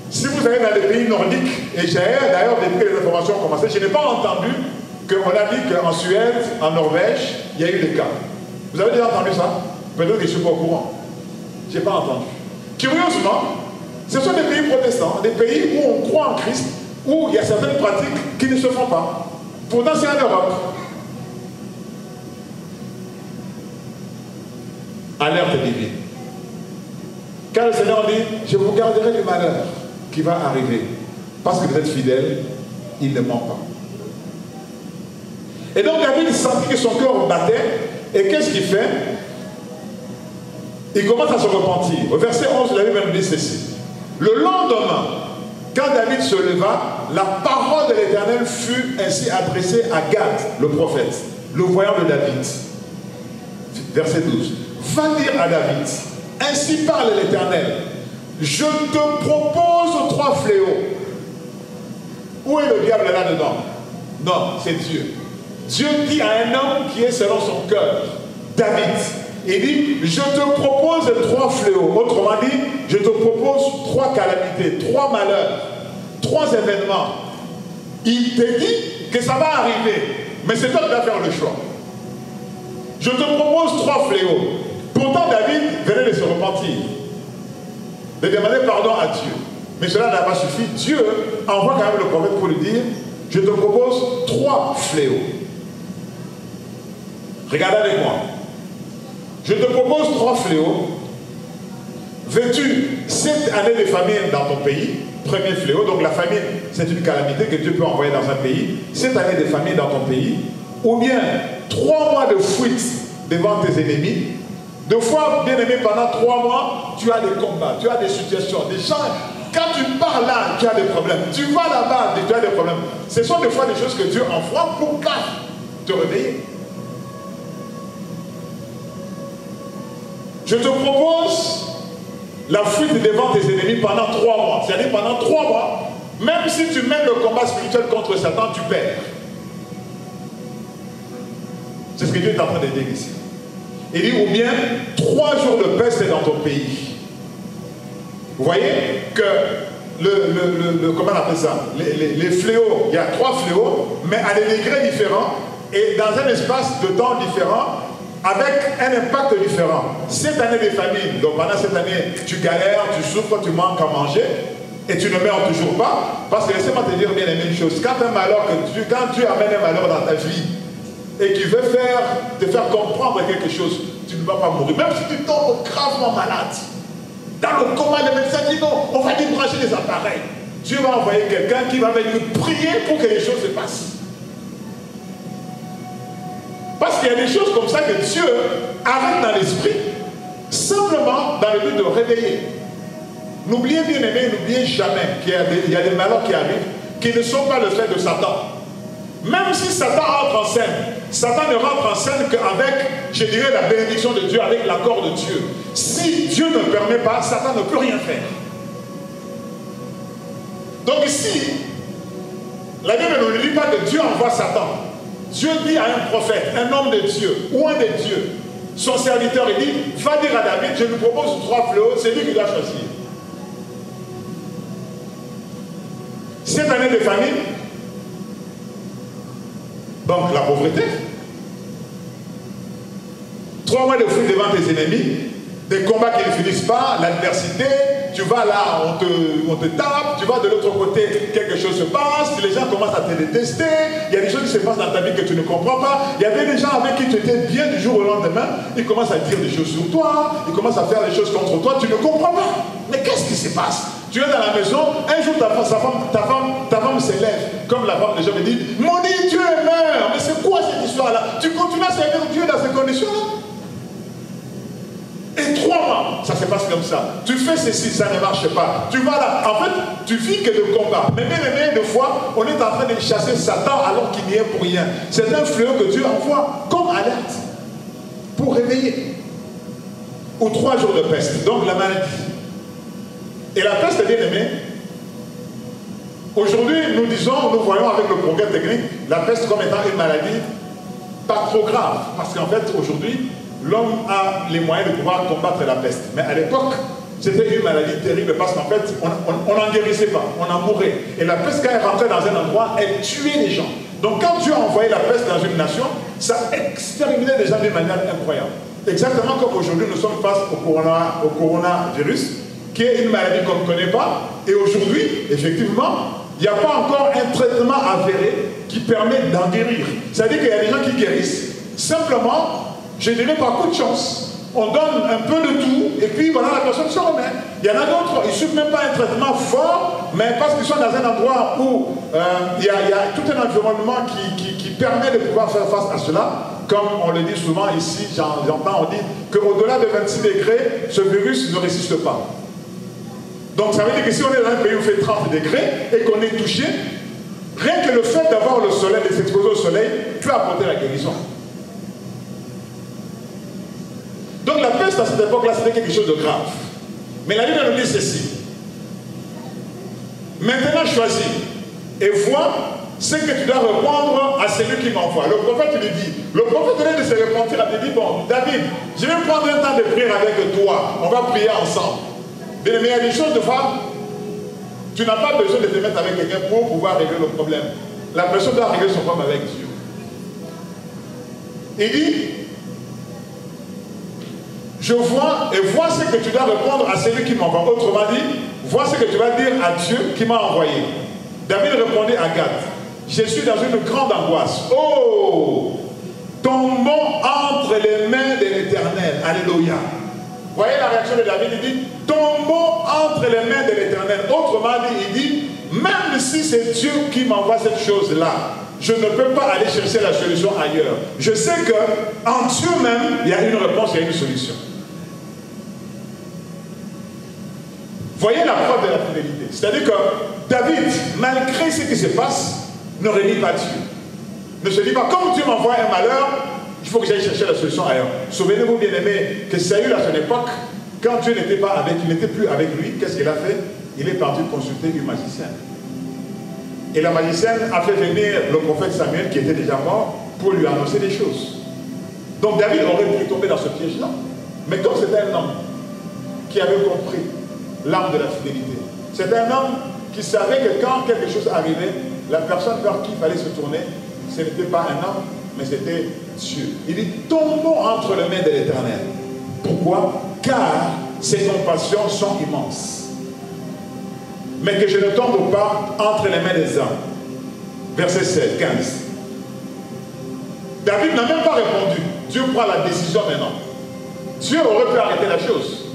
Si vous allez dans les pays nordiques, et j'ai d'ailleurs depuis que les informations ont commencé, je n'ai pas entendu qu'on a dit qu'en Suède, en Norvège, il y a eu des cas. Vous avez déjà entendu ça? Peut-être que je ne suis pas au courant. Je n'ai pas entendu. Curieusement, Ce sont des pays protestants, des pays où on croit en Christ, où il y a certaines pratiques qui ne se font pas. Pourtant, c'est en Europe. Alerte divine. Car le Seigneur dit, je vous garderai du malheur qui va arriver. Parce que vous êtes fidèles, il ne ment pas. Et donc David sentit que son cœur battait. Et qu'est-ce qu'il fait? Il commence à se repentir. Au verset 11, la Bible dit ceci. Le lendemain, quand David se leva, la parole de l'Éternel fut ainsi adressée à Gad, le prophète, le voyant de David. Verset 12. Va dire à David, ainsi parle l'Éternel, je te propose 3 fléaux. Où est le diable là-dedans? Non, c'est Dieu. Dieu dit à un homme qui est selon son cœur, David, il dit, je te propose 3 fléaux. Autrement dit, je te propose 3 calamités, 3 malheurs, 3 événements. Il te dit que ça va arriver, mais c'est toi qui vas faire le choix. Je te propose 3 fléaux. Pourtant, David venait de se repentir, de demander pardon à Dieu. Mais cela n'a pas suffi. Dieu envoie quand même le prophète pour lui dire, je te propose 3 fléaux. Regardez avec moi. Je te propose 3 fléaux. Veux-tu 7 années de famine dans ton pays? Premier fléau. Donc la famine, c'est une calamité que Dieu peut envoyer dans un pays. 7 années de famine dans ton pays. Ou bien 3 mois de fuite devant tes ennemis. 2 fois, bien aimé, pendant 3 mois, tu as des combats, tu as des situations, des gens. Quand tu pars là, tu as des problèmes. Tu vas là-bas, tu as des problèmes. Ce sont des fois des choses que Dieu envoie pour te réveiller. Je te propose la fuite devant tes ennemis pendant 3 mois. C'est-à-dire pendant 3 mois, même si tu mènes le combat spirituel contre Satan, tu perds. C'est ce que Dieu est en train de dire ici. Il dit, ou bien 3 jours de peste dans ton pays. Vous voyez que comment on appelle ça, les fléaux, il y a 3 fléaux, mais à des degrés différents et dans un espace de temps différent, avec un impact différent. 7 années de famine, donc pendant cette année, tu galères, tu souffres, tu manques à manger, et tu ne meurs toujours pas, parce que laissez-moi te dire bien aimé une chose, quand tu amènes un malheur dans ta vie, et qui veut te faire comprendre quelque chose, tu ne vas pas mourir. Même si tu tombes gravement malade, dans le coma, le médecin dit non, on va débrancher les appareils. Dieu va envoyer quelqu'un qui va venir prier pour que les choses se passent. Parce qu'il y a des choses comme ça que Dieu arrête dans l'esprit, simplement dans le but de réveiller. N'oubliez bien aimé, n'oubliez jamais qu'il y a des malheurs qui arrivent, qui ne sont pas le fait de Satan. Même si Satan entre en scène, Satan ne rentre en scène qu'avec, je dirais, la bénédiction de Dieu, avec l'accord de Dieu. Si Dieu ne permet pas, Satan ne peut rien faire. Donc ici, la Bible ne dit pas que Dieu envoie Satan. Dieu dit à un prophète, un homme de Dieu, ou un des dieux, son serviteur, il dit, va dire à David, je lui propose 3 fléaux, c'est lui qui doit choisir. 7 années de famine, donc la pauvreté, 3 mois de fuite devant tes ennemis, des combats qui ne finissent pas, l'adversité, tu vas là, on te tape, tu vas de l'autre côté, quelque chose se passe, les gens commencent à te détester, il y a des choses qui se passent dans ta vie que tu ne comprends pas, il y avait des gens avec qui tu étais bien du jour au lendemain, ils commencent à dire des choses sur toi, ils commencent à faire des choses contre toi, tu ne comprends pas. Mais qu'est-ce qui se passe? Tu es dans la maison, un jour ta femme s'élève, comme la femme déjà me dit, maudit Dieu est mort, mais c'est quoi cette histoire-là? Tu continues à servir Dieu dans ces conditions-là? Et 3 mois, ça se passe comme ça. Tu fais ceci, ça ne marche pas. Tu vas là. En fait, tu vis que de combat. Mais bien aimé, des fois, on est en train de chasser Satan alors qu'il n'y est pour rien. C'est un fléau que Dieu envoie comme alerte pour réveiller. Ou 3 jours de peste, donc la maladie. Et la peste, bien aimé, aujourd'hui, nous voyons avec le progrès technique, la peste comme étant une maladie pas trop grave. Parce qu'en fait, aujourd'hui, l'homme a les moyens de pouvoir combattre la peste. Mais à l'époque, c'était une maladie terrible parce qu'en fait, on n'en guérissait pas, on en mourait. Et la peste, quand elle rentrait dans un endroit, elle tuait les gens. Donc quand Dieu a envoyé la peste dans une nation, ça exterminait les gens d'une manière incroyable. Exactement comme aujourd'hui, nous sommes face au coronavirus, qui est une maladie qu'on ne connaît pas. Et aujourd'hui, effectivement, il n'y a pas encore un traitement avéré qui permet d'en guérir. C'est-à-dire qu'il y a des gens qui guérissent. Simplement, je dirais par coup de chance. On donne un peu de tout, et puis voilà, la personne se remet. Il y en a d'autres, ils ne suivent même pas un traitement fort, mais parce qu'ils sont dans un endroit où il y a tout un environnement qui permet de pouvoir faire face à cela. Comme on le dit souvent ici, j'entends, on dit qu'au-delà de 26 degrés, ce virus ne résiste pas. Donc ça veut dire que si on est dans un pays où il fait 30 degrés et qu'on est touché, rien que le fait d'avoir le soleil, de s'exposer au soleil, peut apporter la guérison. Donc la peste à cette époque-là, c'était quelque chose de grave. Mais la Bible nous dit ceci. Maintenant choisis et vois ce que tu dois répondre à celui qui m'envoie. Le prophète lui dit, le prophète venait de se repentir, il dit, bon, David, je vais prendre un temps de prière avec toi, on va prier ensemble. Mais il y a des choses de femme, tu n'as pas besoin de te mettre avec quelqu'un pour pouvoir régler le problème. La personne doit régler son problème avec Dieu. Il dit, je vois et vois ce que tu dois répondre à celui qui m'envoie. Autrement dit, vois ce que tu vas dire à Dieu qui m'a envoyé. David répondit à Gad, je suis dans une grande angoisse. Oh, tombons entre les mains de l'Éternel. Alléluia. Voyez la réaction de David, il dit, tombons entre les mains de l'Éternel. Autrement dit, il dit, même si c'est Dieu qui m'envoie cette chose-là, je ne peux pas aller chercher la solution ailleurs. Je sais qu'en Dieu même, il y a une réponse, il y a une solution. Voyez la preuve de la fidélité. C'est-à-dire que David, malgré ce qui se passe, ne renie pas Dieu. Ne se dit pas, comme Dieu m'envoie un malheur, il faut que j'aille chercher la solution ailleurs. Souvenez-vous, bien-aimés, que Saül à son époque, quand Dieu n'était pas avec, il n'était plus avec lui, qu'est-ce qu'il a fait? Il est parti consulter une magicienne. Et la magicienne a fait venir le prophète Samuel, qui était déjà mort, pour lui annoncer des choses. Donc David aurait pu tomber dans ce piège-là. Mais comme c'était un homme qui avait compris l'âme de la fidélité, c'est un homme qui savait que quand quelque chose arrivait, la personne vers qui il fallait se tourner, ce n'était pas un homme, mais c'était Dieu. Il dit, tombons entre les mains de l'Éternel. Pourquoi? Car ses compassions sont immenses. Mais que je ne tombe pas entre les mains des hommes. Verset 16, 15. David n'a même pas répondu. Dieu prend la décision maintenant. Dieu aurait pu arrêter la chose.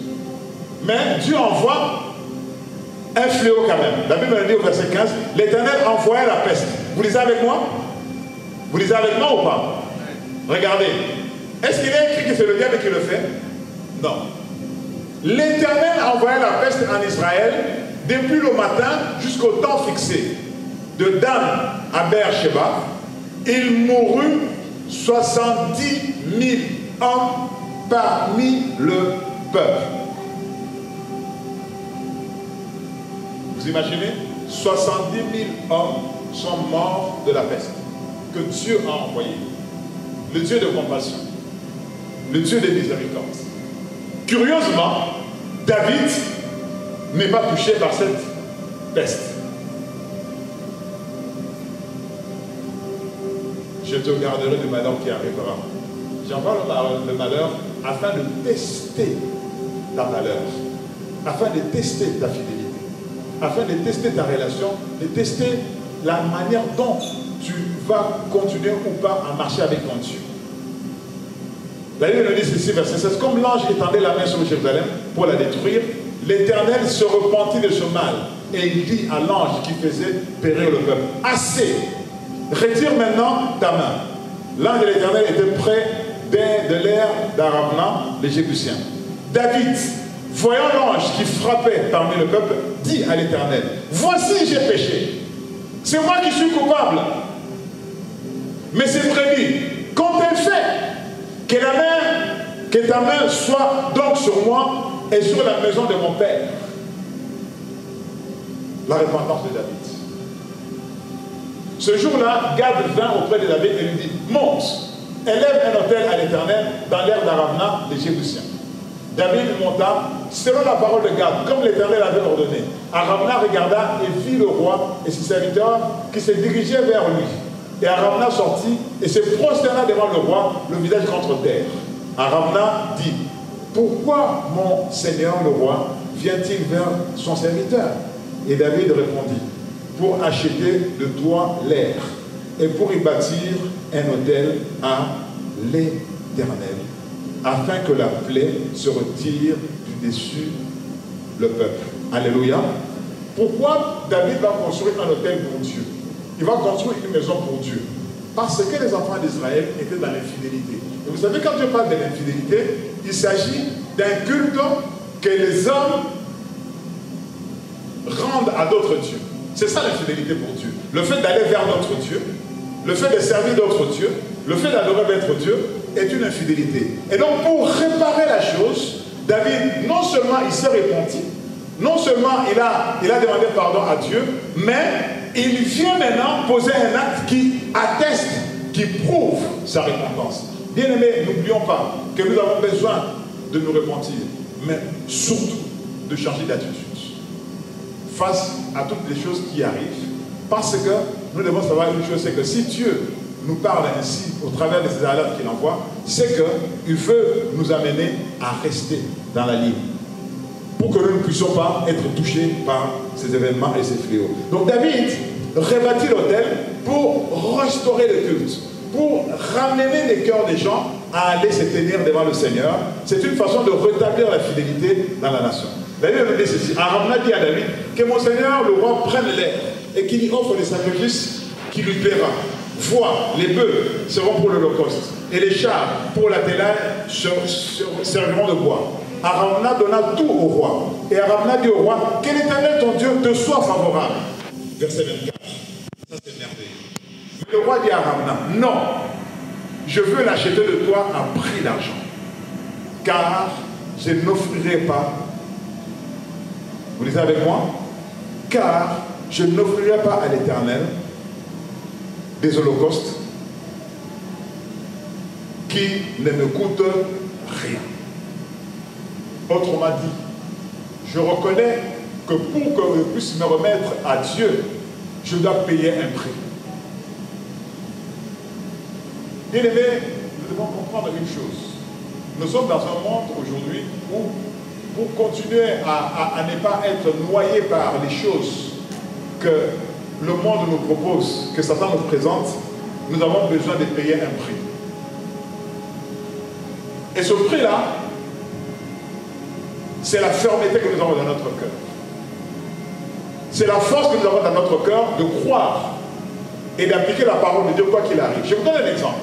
Mais Dieu envoie un fléau quand même. La Bible dit au verset 15, l'Éternel envoya la peste. Vous lisez avec moi? Vous lisez avec moi ou pas? Regardez. Est-ce qu'il est écrit que c'est le diable qui le fait? Non. L'Éternel envoya la peste en Israël depuis le matin jusqu'au temps fixé. De Dan à Beersheba, il mourut 70 000 hommes parmi le peuple. Vous imaginez? 70 000 hommes sont morts de la peste que Dieu a envoyée. Le Dieu de compassion, le Dieu de miséricorde. Curieusement, David n'est pas touché par cette peste. Je te garderai du malheur qui arrivera. J'en parle de malheur afin de tester ta valeur, afin de tester ta fidélité, afin de tester ta relation, de tester la manière dont tu vas continuer ou pas à marcher avec ton Dieu. La Bible nous dit ceci, verset 16, comme l'ange étendait la main sur Jérusalem pour la détruire, l'Éternel se repentit de ce mal et il dit à l'ange qui faisait périr le peuple, assez, retire maintenant ta main. L'ange de l'Éternel était près de l'air d'Aravna, les Jébusiens. David, voyant l'ange qui frappait parmi le peuple, dit à l'Éternel, voici j'ai péché, c'est moi qui suis coupable. Mais c'est prévu, qu'ont-elles fait? Que ta main soit donc sur moi et sur la maison de mon père. La repentance de David. Ce jour-là, Gad vint auprès de David et lui dit, monte, élève un autel à l'Éternel dans l'air d'Aravna des Jébusiens. David monta selon la parole de Gad, comme l'Éternel avait ordonné. Aravna regarda et vit le roi et ses serviteurs qui se dirigeaient vers lui. Et Aravna sortit et se prosterna devant le roi, le visage contre terre. Aravna dit, pourquoi mon Seigneur le roi vient-il vers son serviteur? Et David répondit, pour acheter de toi l'air et pour y bâtir un autel à l'Éternel, afin que la plaie se retire du dessus le peuple. Alléluia. Pourquoi David va construire un autel pour Dieu? Il va construire une maison pour Dieu. Parce que les enfants d'Israël étaient dans l'infidélité. Et vous savez, quand Dieu parle de l'infidélité, il s'agit d'un culte que les hommes rendent à d'autres dieux. C'est ça l'infidélité pour Dieu. Le fait d'aller vers notre Dieu, le fait de servir d'autres dieux, le fait d'adorer notre Dieu est une infidélité. Et donc pour réparer la chose, David, non seulement il s'est repenti, non seulement il a demandé pardon à Dieu, mais il vient maintenant poser un acte qui atteste, qui prouve sa repentance. Bien aimés, n'oublions pas que nous avons besoin de nous repentir, mais surtout de changer d'attitude face à toutes les choses qui arrivent. Parce que nous devons savoir une chose, c'est que si Dieu nous parle ainsi au travers de ces alertes qu'il envoie, c'est qu'il veut nous amener à rester dans la ligne, pour que nous ne puissions pas être touchés par ces événements et ces fléaux. Donc David rebâtit l'autel pour restaurer le culte, pour ramener les cœurs des gens à aller se tenir devant le Seigneur. C'est une façon de rétablir la fidélité dans la nation. David a dit ceci, Arauna dit à David que mon Seigneur le roi prenne l'air et qu'il y offre des sacrifices qui lui plaira. Vois, les bœufs seront pour l'holocauste et les chars pour l'attelage serviront de bois. Arauna donna tout au roi. Et Arauna dit au roi, que l'Éternel ton Dieu te soit favorable. Verset 24. Ça c'est merveilleux. Mais le roi dit à Arauna, non, je veux l'acheter de toi à prix d'argent, car je n'offrirai pas, vous lisez avec moi, car je n'offrirai pas à l'Éternel des holocaustes qui ne me coûtent rien. Autrement dit, je reconnais que pour que je puisse me remettre à Dieu, je dois payer un prix. Bien aimés, nous devons comprendre une chose. Nous sommes dans un monde aujourd'hui où, pour continuer à ne pas être noyé par les choses que le monde nous propose, que Satan nous présente, nous avons besoin de payer un prix. Et ce prix-là, c'est la fermeté que nous avons dans notre cœur. C'est la force que nous avons dans notre cœur de croire et d'appliquer la parole de Dieu quoi qu'il arrive. Je vous donne un exemple.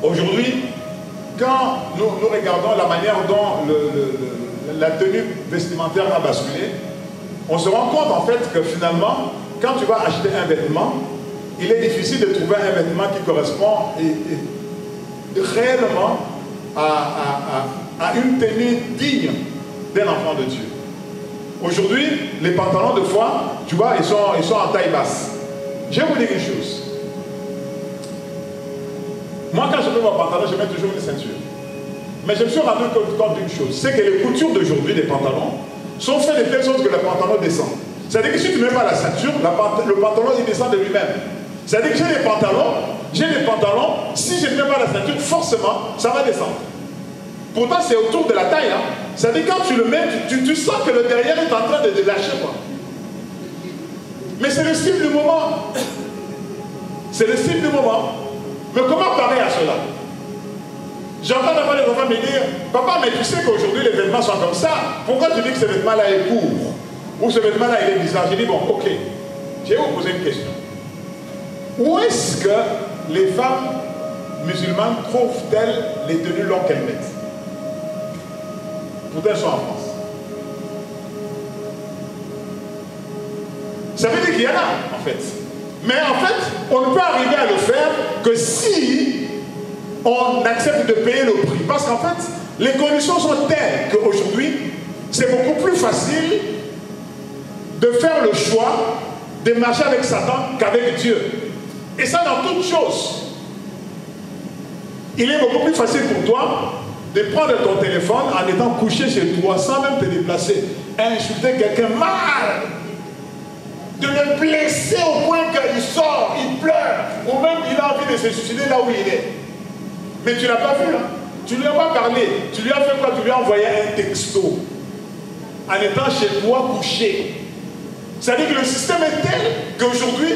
Aujourd'hui, quand nous regardons la manière dont la tenue vestimentaire a basculé, on se rend compte en fait que finalement, quand tu vas acheter un vêtement, il est difficile de trouver un vêtement qui correspond réellement à une tenue digne d'un enfant de Dieu. Aujourd'hui, les pantalons de fois, tu vois, ils sont en taille basse. Je vais vous dire une chose. Moi, quand je mets mon pantalon, je mets toujours une ceinture. Mais je me suis rendu compte d'une chose, c'est que les coutures d'aujourd'hui des pantalons sont faites de telle sorte que le pantalon descend. C'est-à-dire que si tu ne mets pas la ceinture, le pantalon il descend de lui-même. C'est-à-dire que j'ai des pantalons, si je ne mets pas la ceinture, forcément, ça va descendre. Pourtant, c'est autour de la taille. Hein. C'est-à-dire quand tu le mets, tu sens que le derrière est en train de lâcher. Quoi. Mais c'est le style du moment. C'est le style du moment. Mais comment parer à cela? J'entends d'abord les enfants me dire, papa, mais tu sais qu'aujourd'hui les vêtements sont comme ça. Pourquoi tu dis que ce vêtement-là est court? Ou ce vêtement-là il est bizarre? J'ai dit, bon, ok. Je vais vous poser une question. Où est-ce que les femmes musulmanes trouvent-elles les tenues longues qu'elles mettent? Pourtant, elles sont en France. Ça veut dire qu'il y en a, en fait. Mais en fait, on ne peut arriver à le faire que si on accepte de payer le prix. Parce qu'en fait, les conditions sont telles qu'aujourd'hui, c'est beaucoup plus facile de faire le choix de marcher avec Satan qu'avec Dieu. Et ça dans toutes choses. Il est beaucoup plus facile pour toi de prendre ton téléphone en étant couché chez toi sans même te déplacer, insulter quelqu'un mal, de le blesser au point qu'il sort, il pleure, ou même il a envie de se suicider là où il est. Mais tu ne l'as pas vu, hein? Tu ne lui as pas parlé. Tu lui as fait quoi? Tu lui as envoyé un texto. en étant chez toi couché. C'est-à-dire que le système est tel qu'aujourd'hui,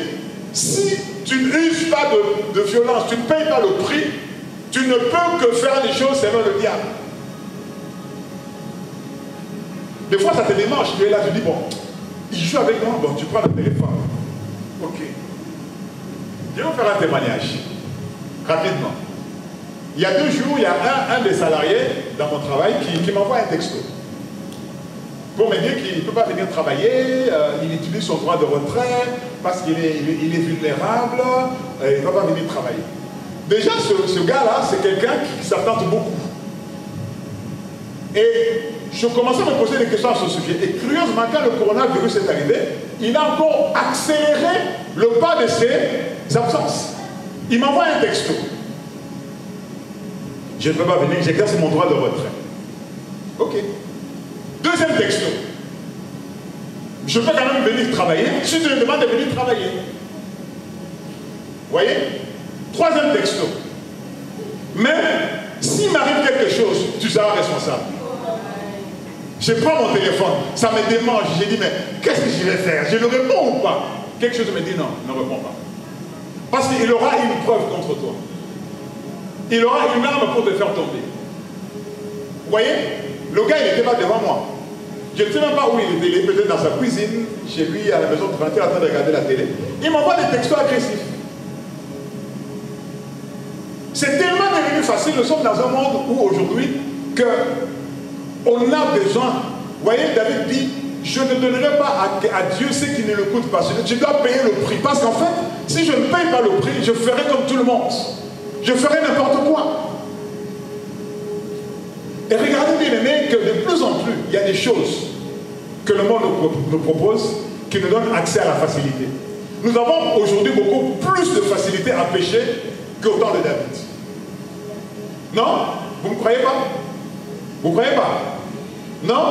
si tu n'uses pas de violence, tu ne payes pas le prix, tu ne peux que faire les choses selon le diable. Des fois, ça te démange. Tu es là, tu dis, bon, il joue avec moi, bon, tu prends le téléphone. Ok. Je vais vous faire un témoignage, rapidement. Il y a 2 jours, il y a un des salariés dans mon travail qui m'envoie un texto pour me dire qu'il ne peut pas venir travailler, il utilise son droit de retrait parce qu'il est vulnérable, il ne va pas venir travailler. Déjà, ce gars-là, c'est quelqu'un qui s'attente beaucoup. Et je commençais à me poser des questions à ce sujet. Et curieusement, quand le coronavirus est arrivé, il a encore accéléré le pas de ses absences. Il m'envoie un texto. Je ne peux pas venir, j'exerce mon droit de retrait. Ok. Deuxième texto. Je peux quand même venir travailler si tu me demandes de venir travailler. Vous voyez? Troisième texto. Mais s'il m'arrive quelque chose, tu seras responsable. Je prends mon téléphone, ça me démange. J'ai dit, mais qu'est-ce que je vais faire? Je le réponds ou pas? Quelque chose me dit non, ne réponds pas. Parce qu'il aura une preuve contre toi. Il aura une arme pour te faire tomber. Vous voyez? Le gars, il n'était pas devant moi. Je ne sais même pas où il était. Il est peut-être dans sa cuisine, chez lui, à la maison, tranquille, en train de regarder la télé. Il m'envoie des textos agressifs. C'est tellement devenu facile. Nous sommes dans un monde où aujourd'hui, on a besoin. Vous voyez, David dit, je ne donnerai pas à Dieu ce qui ne le coûte pas. Je dois payer le prix. Parce qu'en fait, si je ne paye pas le prix, je ferai comme tout le monde. Je ferai n'importe quoi. Et regardez bien aimé que de plus en plus, il y a des choses que le monde nous propose qui nous donnent accès à la facilité. Nous avons aujourd'hui beaucoup plus de facilité à pécher qu'au temps de David. Non? Vous ne croyez pas? Vous ne croyez pas? Non?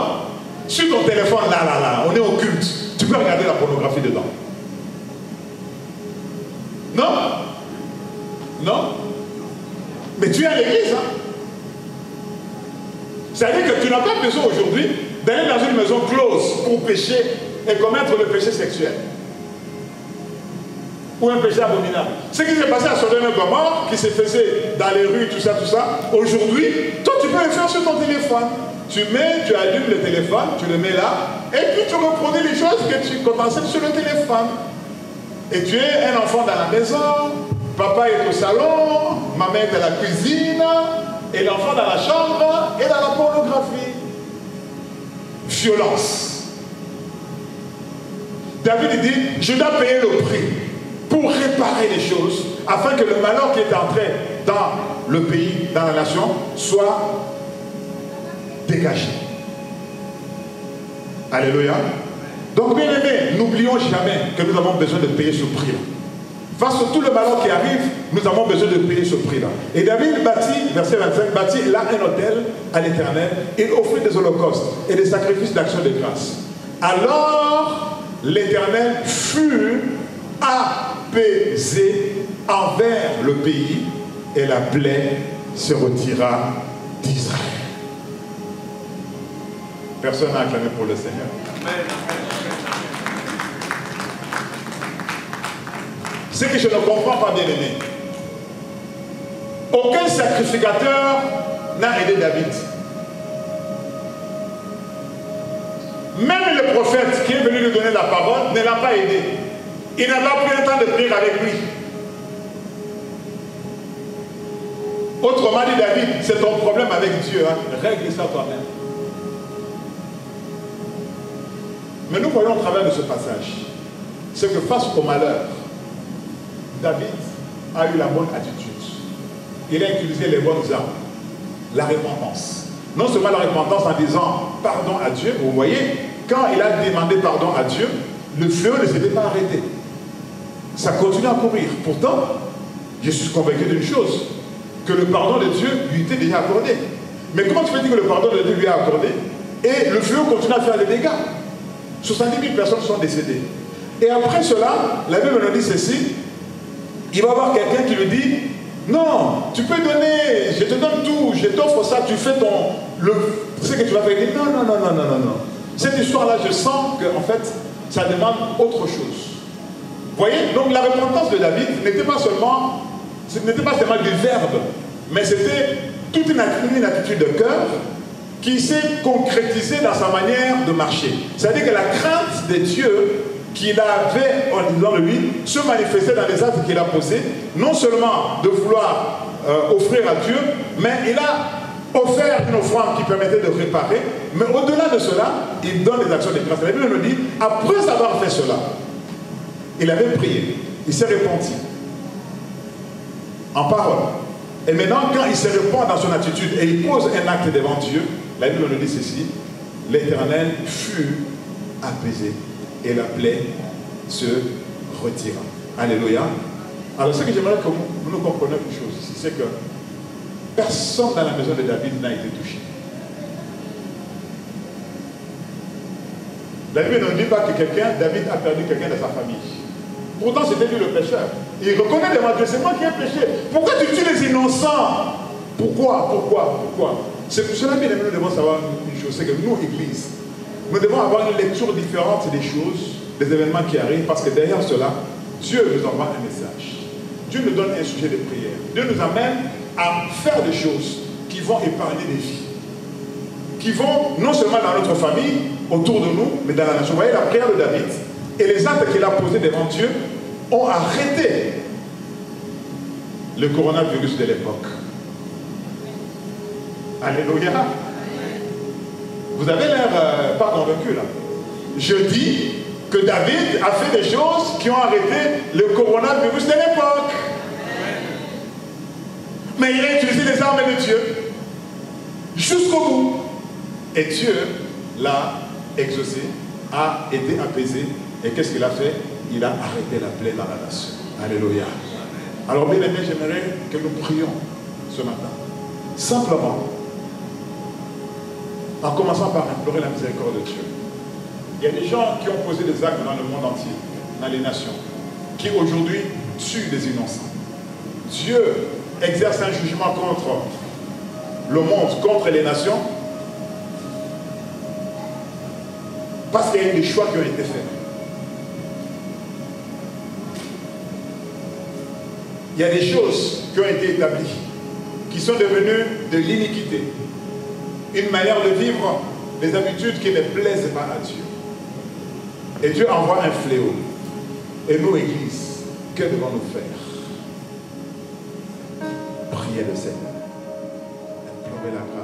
Sur ton téléphone, là, on est au culte. Tu peux regarder la pornographie dedans. Non? Non? Mais tu es à l'église, hein? C'est-à-dire que tu n'as pas besoin aujourd'hui d'aller dans une maison close pour pécher et commettre le péché sexuel. Ou un péché abominable. Ce qui s'est passé à Sodome et Gomorrhe, qui se faisait dans les rues, tout ça, aujourd'hui, toi tu peux le faire sur ton téléphone. Tu allumes le téléphone, tu le mets là, et puis tu reproduis les choses que tu commençais sur le téléphone. Et tu es un enfant dans la maison, papa est au salon, maman est à la cuisine, et l'enfant dans la chambre et dans la pornographie. Violence. David dit, je dois payer le prix pour réparer les choses, afin que le malheur qui est entré dans le pays, dans la nation, soit dégagé. Alléluia. Donc bien aimé, n'oublions jamais que nous avons besoin de payer ce prix-là. Face à tout le malheur qui arrive, nous avons besoin de payer ce prix-là. Et David bâtit, verset 25, bâtit là un autel à l'Éternel. Il offrit des holocaustes et des sacrifices d'action de grâce. Alors, l'Éternel fut apaisé envers le pays et la plaie se retira d'Israël. Personne n'a acclamé pour le Seigneur. Amen. Ce que je ne comprends pas, bien aimé. Aucun sacrificateur n'a aidé David. Même le prophète qui est venu lui donner la parole ne l'a pas aidé. Il n'a pas pris un temps de prier avec lui. Autrement dit, David, c'est ton problème avec Dieu. Hein? Règle ça toi-même. Mais nous voyons au travers de ce passage, c'est que face au malheur, David a eu la bonne attitude. Il a utilisé les bonnes armes. La repentance. Non seulement la repentance en disant pardon à Dieu, vous voyez, quand il a demandé pardon à Dieu, le feu ne s'était pas arrêté. Ça continue à courir. Pourtant, je suis convaincu d'une chose, que le pardon de Dieu lui était déjà accordé. Mais comment tu peux dire que le pardon de Dieu lui a accordé et le feu continue à faire des dégâts? 70 000 personnes sont décédées. Et après cela, la Bible nous dit ceci, il va y avoir quelqu'un qui lui dit, non, tu peux donner, je te donne tout, je t'offre ça, tu fais ce que tu vas faire. Il dit, non. Cette histoire-là, je sens qu'en fait, ça demande autre chose. Vous voyez, donc la repentance de David n'était pas seulement du verbe, mais c'était toute une attitude de cœur qui s'est concrétisée dans sa manière de marcher. C'est-à-dire que la crainte de Dieu qu'il avait en disant de lui se manifestait dans les actes qu'il a posés, non seulement de vouloir offrir à Dieu, mais il a offert une offrande qui permettait de réparer, mais au-delà de cela, il donne des actions de grâce. La Bible nous dit, après avoir fait cela, il avait prié, il s'est repenti en parole. Et maintenant, quand il se repent dans son attitude et il pose un acte devant Dieu, la Bible nous dit ceci, l'Éternel fut apaisé et la plaie se retira. Alléluia. Alors ce que j'aimerais que nous comprenions une chose ici, c'est que personne dans la maison de David n'a été touché. La Bible ne dit pas que David a perdu quelqu'un de sa famille. Pourtant c'était lui le pécheur. Il reconnaît devant Dieu, c'est moi qui ai péché. Pourquoi tu tues les innocents? Pourquoi? C'est pour cela que nous devons savoir une chose, c'est que nous, Église, nous devons avoir une lecture différente des choses, des événements qui arrivent, parce que derrière cela, Dieu nous envoie un message. Dieu nous donne un sujet de prière. Dieu nous amène à faire des choses qui vont épargner des vies. Qui vont non seulement dans notre famille, autour de nous, mais dans la nation. Vous voyez la prière de David et les actes qu'il a posés devant Dieu ont arrêté le coronavirus de l'époque. Alléluia. Vous avez l'air pas convaincu là. Je dis que David a fait des choses qui ont arrêté le coronavirus de l'époque. Mais il a utilisé les armes de Dieu jusqu'au bout. Et Dieu l'a exaucé, a été apaisé. Et qu'est-ce qu'il a fait? Il a arrêté la plaie dans la nation. Alléluia. Alors bien aimé, j'aimerais que nous prions ce matin. Simplement, en commençant par implorer la miséricorde de Dieu. Il y a des gens qui ont posé des actes dans le monde entier, dans les nations, qui aujourd'hui tuent des innocents. Dieu exerce un jugement contre le monde, contre les nations, parce qu'il y a eu des choix qui ont été faits. Il y a des choses qui ont été établies, qui sont devenues de l'iniquité. Une manière de vivre, des habitudes qui ne plaisent pas à Dieu. Et Dieu envoie un fléau. Et nous, Église, que devons-nous faire? Prier le Seigneur. Implorer la grâce.